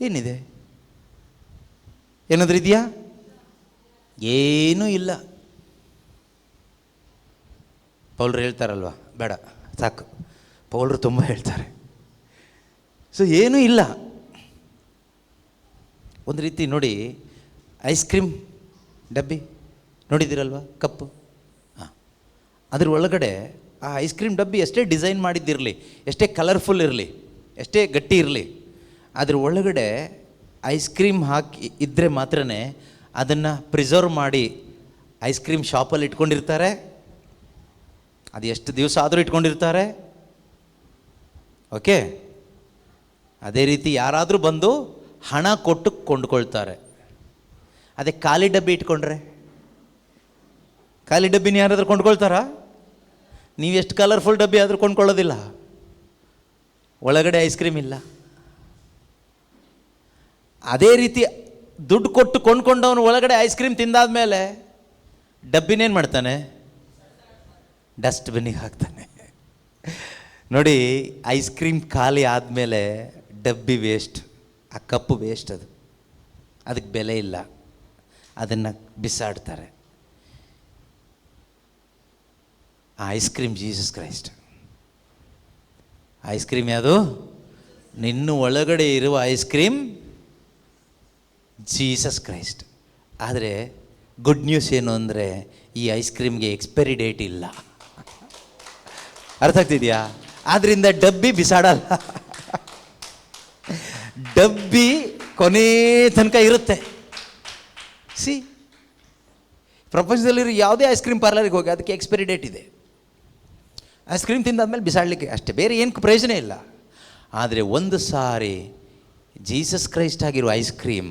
ಏನಿದೆ? ಏನಾದರೂ ಇದೆಯಾ? ಏನೂ ಇಲ್ಲ. ಪೌಲ್ರು ಹೇಳ್ತಾರಲ್ವ, ಬೇಡ ಸಾಕು, ಪೌಲ್ರು ತುಂಬ ಹೇಳ್ತಾರೆ. ಸೊ ಏನೂ ಇಲ್ಲ. ಒಂದು ರೀತಿ ನೋಡಿ, ಐಸ್ ಕ್ರೀಮ್ ಡಬ್ಬಿ ನೋಡಿದ್ದೀರಲ್ವ, ಕಪ್ಪು. ಹಾಂ, ಅದ್ರ ಒಳಗಡೆ ಆ ಐಸ್ ಕ್ರೀಮ್ ಡಬ್ಬಿ ಎಷ್ಟೇ ಡಿಸೈನ್ ಮಾಡಿದ್ದಿರಲಿ, ಎಷ್ಟೇ ಕಲರ್ಫುಲ್ ಇರಲಿ, ಎಷ್ಟೇ ಗಟ್ಟಿ ಇರಲಿ, ಅದ್ರ ಒಳಗಡೆ ಐಸ್ ಕ್ರೀಮ್ ಹಾಕಿ ಇದ್ದರೆ ಮಾತ್ರ ಅದನ್ನು ಪ್ರಿಸರ್ವ್ ಮಾಡಿ ಐಸ್ ಕ್ರೀಮ್ ಶಾಪಲ್ಲಿ ಇಟ್ಕೊಂಡಿರ್ತಾರೆ. ಅದು ಎಷ್ಟು ದಿವಸ ಆದರೂ ಇಟ್ಕೊಂಡಿರ್ತಾರೆ. ಓಕೆ, ಅದೇ ರೀತಿ ಯಾರಾದರೂ ಬಂದು ಹಣ ಕೊಟ್ಟು ಕೊಂಡ್ಕೊಳ್ತಾರೆ. ಅದೇ ಖಾಲಿ ಡಬ್ಬಿ ಇಟ್ಕೊಂಡ್ರೆ, ಖಾಲಿ ಡಬ್ಬಿನ ಯಾರಾದರೂ ಕೊಂಡ್ಕೊಳ್ತಾರಾ? ನೀವು ಎಷ್ಟು ಕಲರ್ಫುಲ್ ಡಬ್ಬಿ ಆದರೂ ಕೊಂಡ್ಕೊಳ್ಳೋದಿಲ್ಲ, ಒಳಗಡೆ ಐಸ್ ಕ್ರೀಮ್ ಇಲ್ಲ. ಅದೇ ರೀತಿ ದುಡ್ಡು ಕೊಟ್ಟು ಕೊಂಡ್ಕೊಂಡವನು ಒಳಗಡೆ ಐಸ್ ಕ್ರೀಮ್ ತಿಂದಾದ್ಮೇಲೆ ಡಬ್ಬಿನೇನು ಮಾಡ್ತಾನೆ? ಡಸ್ಟ್ಬಿನ್ನಿಗೆ ಹಾಕ್ತಾನೆ. ನೋಡಿ, ಐಸ್ ಕ್ರೀಮ್ ಖಾಲಿ ಆದಮೇಲೆ ಡಬ್ಬಿ ವೇಸ್ಟ್, ಆ ಕಪ್ಪು ವೇಸ್ಟ್, ಅದಕ್ಕೆ ಬೆಲೆ ಇಲ್ಲ, ಅದನ್ನು ಬಿಸಾಡ್ತಾರೆ. ಆ ice cream Jesus Christ. Ice cream ಯಾವುದು? ನಿನ್ನ ಒಳಗಡೆ ಇರುವ ಐಸ್ ಕ್ರೀಮ್ ಜೀಸಸ್ ಕ್ರೈಸ್ಟ್. ಆದರೆ ಗುಡ್ ನ್ಯೂಸ್ ಏನು ಅಂದರೆ ಈ ಐಸ್ ಕ್ರೀಮ್ಗೆ ಎಕ್ಸ್ಪೈರಿ ಡೇಟ್ ಇಲ್ಲ. ಅರ್ಥ ಆಗ್ತಿದೆಯಾ? ಆದ್ದರಿಂದ ಡಬ್ಬಿ ಬಿಸಾಡಲ್ಲ. ಡಬ್ಬಿ ಕೊನೆ ತನಕ ಇರುತ್ತೆ. ಸಿ, ಪ್ರಪಂಚದಲ್ಲಿರೋ ಯಾವುದೇ ಐಸ್ ಕ್ರೀಮ್ ಪಾರ್ಲರಿಗೆ ಹೋಗಿ ಅದಕ್ಕೆ ಎಕ್ಸ್ಪೈರಿ ಡೇಟ್ ಇದೆ. ಐಸ್ ಕ್ರೀಮ್ ತಿಂದಾದ್ಮೇಲೆ ಬಿಸಾಡಲಿಕ್ಕೆ ಅಷ್ಟೇ, ಬೇರೆ ಏನು ಪ್ರಯೋಜನ ಇಲ್ಲ. ಆದರೆ ಒಂದು ಸಾರಿ ಜೀಸಸ್ ಕ್ರೈಸ್ಟ್ ಆಗಿರುವ ಐಸ್ ಕ್ರೀಮ್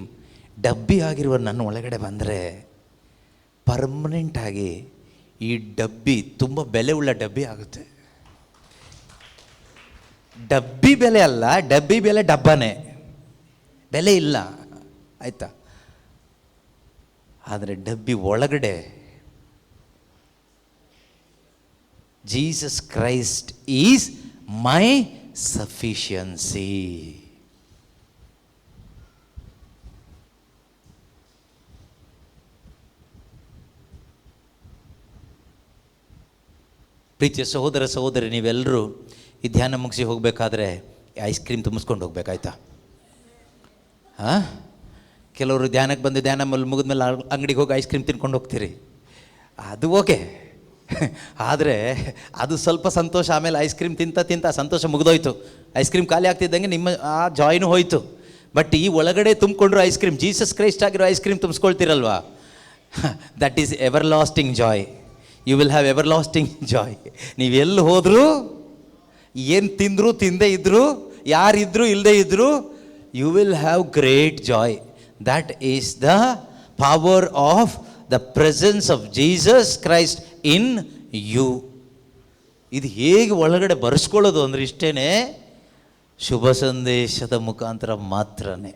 ಡಬ್ಬಿ ಆಗಿರುವ ನನ್ನ ಒಳಗಡೆ ಬಂದರೆ ಪರ್ಮನೆಂಟಾಗಿ ಈ ಡಬ್ಬಿ ತುಂಬ ಬೆಲೆ ಉಳ್ಳ ಡಬ್ಬಿ ಆಗುತ್ತೆ. ಡಬ್ಬಿ ಬೆಲೆ ಅಲ್ಲ, ಡಬ್ಬಿ ಬೆಲೆ ಡಬ್ಬನೇ, ಬೆಲೆ ಇಲ್ಲ, ಆಯಿತಾ? ಆದರೆ ಡಬ್ಬಿ ಒಳಗಡೆ Jesus Christ is my sufficiency. ಪ್ರೀತಿಯ ಸಹೋದರ ಸಹೋದರಿ, ನೀವೆಲ್ಲರೂ ಈ ಧ್ಯಾನ ಮುಗಿಸಿ ಹೋಗಬೇಕಾದ್ರೆ ಐಸ್ ಕ್ರೀಮ್ ತುಂಬಿಸ್ಕೊಂಡು ಹೋಗ್ಬೇಕಾಯ್ತಾ? ಹಾಂ, ಕೆಲವರು ಧ್ಯಾನಕ್ಕೆ ಬಂದು ಧ್ಯಾನ ಮುಗಿದ್ಮೇಲೆ ಅಂಗಡಿಗೆ ಹೋಗಿ ಐಸ್ ಕ್ರೀಮ್ ತಿನ್ಕೊಂಡು ಹೋಗ್ತೀರಿ, ಅದು ಓಕೆ. ಆದರೆ ಅದು ಸ್ವಲ್ಪ ಸಂತೋಷ, ಆಮೇಲೆ ಐಸ್ ಕ್ರೀಮ್ ತಿಂತ ಸಂತೋಷ ಮುಗಿದೋಯ್ತು. ಐಸ್ ಕ್ರೀಮ್ ಖಾಲಿ ಆಗ್ತಿದ್ದಂಗೆ ನಿಮ್ಮ ಆ ಜಾಯ್ನೂ ಹೋಯ್ತು. ಬಟ್ ಈ ಒಳಗಡೆ ತುಂಬಿಕೊಂಡ್ರು ಐಸ್ ಕ್ರೀಮ್, ಜೀಸಸ್ ಕ್ರೈಸ್ಟ್ ಆಗಿರೋ ಐಸ್ ಕ್ರೀಮ್ ತುಂಬಿಸ್ಕೊಳ್ತೀರಲ್ವಾ, that is everlasting joy. You will have everlasting joy. ನೀವೆಲ್ಲಿ ಹೋದರೂ, ಏನು ತಿಂದರೂ ತಿಂದೇ ಇದ್ದರೂ, ಯಾರಿದ್ರೂ ಇಲ್ಲದೇ ಇದ್ದರೂ, you will have great joy. That is the power of the presence of Jesus Christ in you. ಇದು ಹೇಗೆ ಒಳಗಡೆ ಬರೆಸ್ಕೊಳ್ಳೋದು ಅಂದರೆ ಇಷ್ಟೇ, ಶುಭ ಸಂದೇಶದ ಮುಖಾಂತರ ಮಾತ್ರನೇ,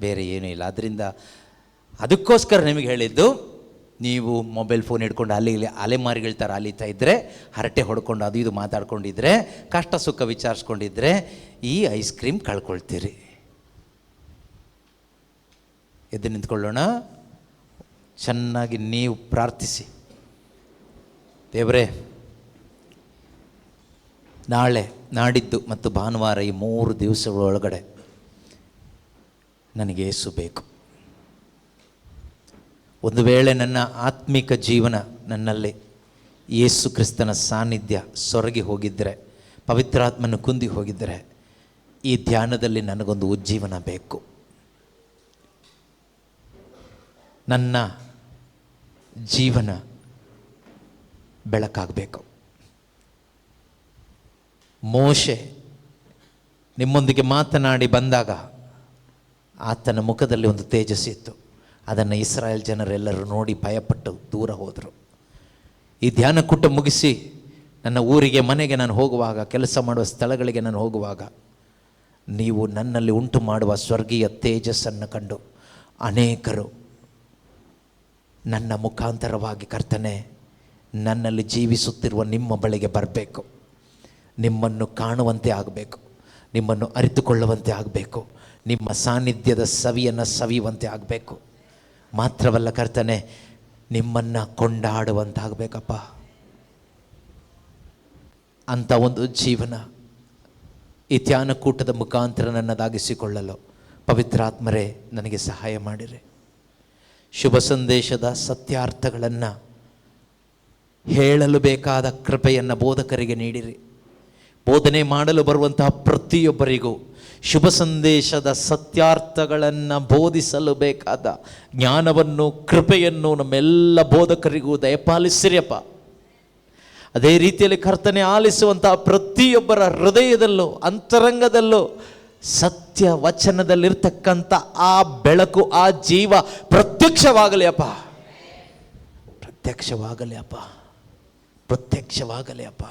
ಬೇರೆ ಏನೂ ಇಲ್ಲ. ಅದರಿಂದ ಅದಕ್ಕೋಸ್ಕರ ನಿಮಗೆ ಹೇಳಿದ್ದು, ನೀವು ಮೊಬೈಲ್ ಫೋನ್ ಹಿಡ್ಕೊಂಡು ಅಲ್ಲಿ ಇಲ್ಲಿ ಅಲೆಮಾರಿಗಳ ಥರ ಅಲಿತಾ ಇದ್ದರೆ, ಹರಟೆ ಹೊಡ್ಕೊಂಡು ಅದು ಇದು ಮಾತಾಡ್ಕೊಂಡಿದ್ರೆ, ಕಷ್ಟ ಸುಖ ವಿಚಾರಿಸ್ಕೊಂಡಿದ್ರೆ ಈ ಐಸ್ ಕ್ರೀಮ್ ಕಳ್ಕೊಳ್ತೀರಿ. ಎದ್ದು ನಿಂತ್ಕೊಳ್ಳೋಣ, ಚೆನ್ನಾಗಿ ನೀವು ಪ್ರಾರ್ಥಿಸಿ. ದೇವರೇ, ನಾಳೆ, ನಾಡಿದ್ದು ಮತ್ತು ಭಾನುವಾರ ಈ 3 ದಿವಸಗಳೊಳಗಡೆ ನನಗೆ ಯೇಸು ಬೇಕು. ಒಂದು ವೇಳೆ ನನ್ನ ಆತ್ಮಿಕ ಜೀವನ ನನ್ನಲ್ಲಿ ಯೇಸು ಕ್ರಿಸ್ತನ ಸಾನ್ನಿಧ್ಯ ಸೊರಗಿ ಹೋಗಿದ್ದರೆ, ಪವಿತ್ರಾತ್ಮನ ಕುಂದಿ ಹೋಗಿದ್ದರೆ, ಈ ಧ್ಯಾನದಲ್ಲಿ ನನಗೊಂದು ಉಜ್ಜೀವನ ಬೇಕು. ನನ್ನ ಜೀವನ ಬೆಳಕಾಗಬೇಕು. ಮೋಶೆ ನಿಮ್ಮೊಂದಿಗೆ ಮಾತನಾಡಿ ಬಂದಾಗ ಆತನ ಮುಖದಲ್ಲಿ ಒಂದು ತೇಜಸ್ಸಿತ್ತು. ಅದನ್ನು ಇಸ್ರಾಯೇಲ್ ಜನರೆಲ್ಲರೂ ನೋಡಿ ಭಯಪಟ್ಟು ದೂರ ಹೋದರು. ಈ ಧ್ಯಾನ ಕೂಟ ಮುಗಿಸಿ ನನ್ನ ಊರಿಗೆ, ಮನೆಗೆ ನಾನು ಹೋಗುವಾಗ, ಕೆಲಸ ಮಾಡುವ ಸ್ಥಳಗಳಿಗೆ ನಾನು ಹೋಗುವಾಗ, ನೀವು ನನ್ನಲ್ಲಿ ಉಂಟು ಮಾಡುವ ಸ್ವರ್ಗೀಯ ತೇಜಸ್ಸನ್ನು ಕಂಡು ಅನೇಕರು ನನ್ನ ಮುಖಾಂತರವಾಗಿ, ಕರ್ತನೆ, ನನ್ನಲ್ಲಿ ಜೀವಿಸುತ್ತಿರುವ ನಿಮ್ಮ ಬಳಿಗೆ ಬರಬೇಕು, ನಿಮ್ಮನ್ನು ಕಾಣುವಂತೆ ಆಗಬೇಕು, ನಿಮ್ಮನ್ನು ಅರಿತುಕೊಳ್ಳುವಂತೆ ಆಗಬೇಕು, ನಿಮ್ಮ ಸಾನ್ನಿಧ್ಯದ ಸವಿಯನ್ನು ಸವಿಯುವಂತೆ ಆಗಬೇಕು. ಮಾತ್ರವಲ್ಲ ಕರ್ತನೆ, ನಿಮ್ಮನ್ನು ಕೊಂಡಾಡುವಂತಾಗಬೇಕಪ್ಪ. ಅಂಥ ಒಂದು ಜೀವನ ಈ ಧ್ಯಾನಕೂಟದ ಮುಖಾಂತರ ನನ್ನದಾಗಿಸಿಕೊಳ್ಳಲು ಪವಿತ್ರಾತ್ಮರೇ ನನಗೆ ಸಹಾಯ ಮಾಡಿರಿ. ಶುಭ ಸಂದೇಶದ ಸತ್ಯಾರ್ಥಗಳನ್ನು ಹೇಳಲು ಬೇಕಾದ ಕೃಪೆಯನ್ನು ಬೋಧಕರಿಗೆ ನೀಡಿರಿ. ಬೋಧನೆ ಮಾಡಲು ಬರುವಂತಹ ಪ್ರತಿಯೊಬ್ಬರಿಗೂ ಶುಭ ಸಂದೇಶದ ಸತ್ಯಾರ್ಥಗಳನ್ನು ಬೋಧಿಸಲು ಬೇಕಾದ ಜ್ಞಾನವನ್ನು, ಕೃಪೆಯನ್ನು ನಮ್ಮೆಲ್ಲ ಬೋಧಕರಿಗೂ ದಯಪಾಲಿಸಿರಿಯಪ್ಪ. ಅದೇ ರೀತಿಯಲ್ಲಿ ಕರ್ತನೆ, ಆಲಿಸುವಂತಹ ಪ್ರತಿಯೊಬ್ಬರ ಹೃದಯದಲ್ಲೂ ಅಂತರಂಗದಲ್ಲೂ ಸತ್ಯ ವಚನದಲ್ಲಿರ್ತಕ್ಕಂಥ ಆ ಬೆಳಕು, ಆ ಜೀವ ಪ್ರತ್ಯಕ್ಷವಾಗಲಿ ಅಪ್ಪ, ಪ್ರತ್ಯಕ್ಷವಾಗಲಿ ಅಪ್ಪ, ಪ್ರತ್ಯಕ್ಷವಾಗಲಿ ಅಪ್ಪ,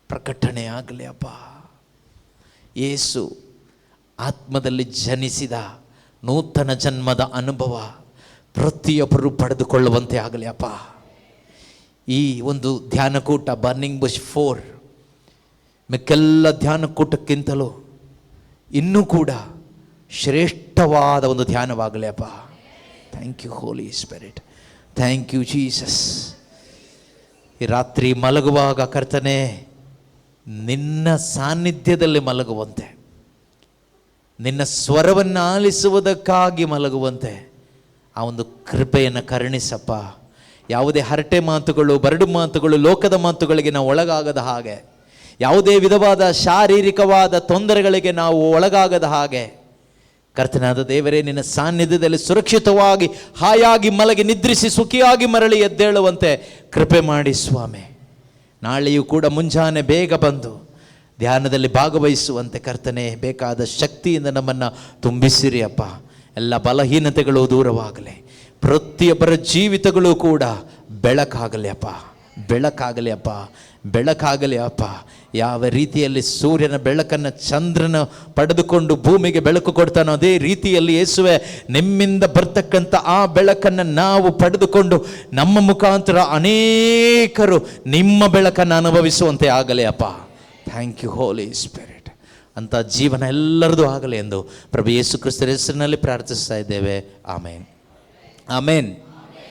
ಪ್ರಕಟಣೆ ಆಗಲಿ ಅಪ್ಪ. ಯೇಸು ಆತ್ಮದಲ್ಲಿ ಜನಿಸಿದ ನೂತನ ಜನ್ಮದ ಅನುಭವ ಪ್ರತಿಯೊಬ್ಬರು ಪಡೆದುಕೊಳ್ಳುವಂತೆ ಆಗಲಿ ಅಪ್ಪ. ಈ ಒಂದು ಧ್ಯಾನಕೂಟ ಬರ್ನಿಂಗ್ ಬುಷ್ 4 ಮಿಕ್ಕೆಲ್ಲ ಧ್ಯಾನಕೂಟಕ್ಕಿಂತಲೂ ಇನ್ನೂ ಕೂಡ ಶ್ರೇಷ್ಠವಾದ ಒಂದು ಧ್ಯಾನವಾಗಲಿ ಅಪ್ಪ. Thank you Holy Spirit. Thank you Jesus. ಈ ರಾತ್ರಿ ಮಲಗುವಾಗ ಕರ್ತನೆ ನಿನ್ನ ಸಾನ್ನಿಧ್ಯದಲ್ಲಿ ಮಲಗುವಂತೆ, ನಿನ್ನ ಸ್ವರವನ್ನು ಆಲಿಸುವುದಕ್ಕಾಗಿ ಮಲಗುವಂತೆ ಆ ಒಂದು ಕೃಪೆಯನ್ನು ಕರುಣಿಸಪ್ಪ. ಯಾವುದೇ ಹರಟೆ ಮಾತುಗಳು, ಬರಡು ಮಾತುಗಳು, ಲೋಕದ ಮಾತುಗಳಿಗೆ ನಾವು ಒಳಗಾಗದ ಹಾಗೆ, ಯಾವುದೇ ವಿಧವಾದ ಶಾರೀರಿಕವಾದ ತೊಂದರೆಗಳಿಗೆ ನಾವು ಒಳಗಾಗದ ಹಾಗೆ ಕರ್ತನಾದ ದೇವರೇ ನಿನ್ನ ಸಾನ್ನಿಧ್ಯದಲ್ಲಿ ಸುರಕ್ಷಿತವಾಗಿ ಹಾಯಾಗಿ ಮಲಗಿ ನಿದ್ರಿಸಿ ಸುಖಿಯಾಗಿ ಮರಳಿ ಎದ್ದೇಳುವಂತೆ ಕೃಪೆ ಮಾಡಿ ಸ್ವಾಮಿ. ನಾಳೆಯೂ ಕೂಡ ಮುಂಜಾನೆ ಬೇಗ ಬಂದು ಧ್ಯಾನದಲ್ಲಿ ಭಾಗವಹಿಸುವಂತೆ ಕರ್ತನೆ ಬೇಕಾದ ಶಕ್ತಿಯಿಂದ ನಮ್ಮನ್ನು ತುಂಬಿಸಿರಿ ಅಪ್ಪ. ಎಲ್ಲ ಬಲಹೀನತೆಗಳು ದೂರವಾಗಲಿ, ಪ್ರತಿಯೊಬ್ಬರ ಜೀವಿತಗಳು ಕೂಡ ಬೆಳಕಾಗಲಿ ಅಪ್ಪ, ಬೆಳಕಾಗಲಿ ಅಪ್ಪ, ಬೆಳಕಾಗಲಿ ಅಪ್ಪ. ಯಾವ ರೀತಿಯಲ್ಲಿ ಸೂರ್ಯನ ಬೆಳಕನ್ನು ಚಂದ್ರನ ಪಡೆದುಕೊಂಡು ಭೂಮಿಗೆ ಬೆಳಕು ಕೊಡ್ತಾನೋ ಅದೇ ರೀತಿಯಲ್ಲಿ ಯೇಸುವೆ ನಿಮ್ಮಿಂದ ಬರ್ತಕ್ಕಂಥ ಆ ಬೆಳಕನ್ನು ನಾವು ಪಡೆದುಕೊಂಡು ನಮ್ಮ ಮುಖಾಂತರ ಅನೇಕರು ನಿಮ್ಮ ಬೆಳಕನ್ನು ಅನುಭವಿಸುವಂತೆ ಆಗಲಿ ಅಪ್ಪ. Thank you Holy Spirit. ಅಂಥ ಜೀವನ ಎಲ್ಲರದು ಆಗಲಿ ಎಂದು ಪ್ರಭು ಯೇಸು ಕ್ರಿಸ್ತರ ಹೆಸರಿನಲ್ಲಿ ಪ್ರಾರ್ಥಿಸ್ತಾ ಇದ್ದೇವೆ. ಆಮೇನ್, ಆಮೇನ್.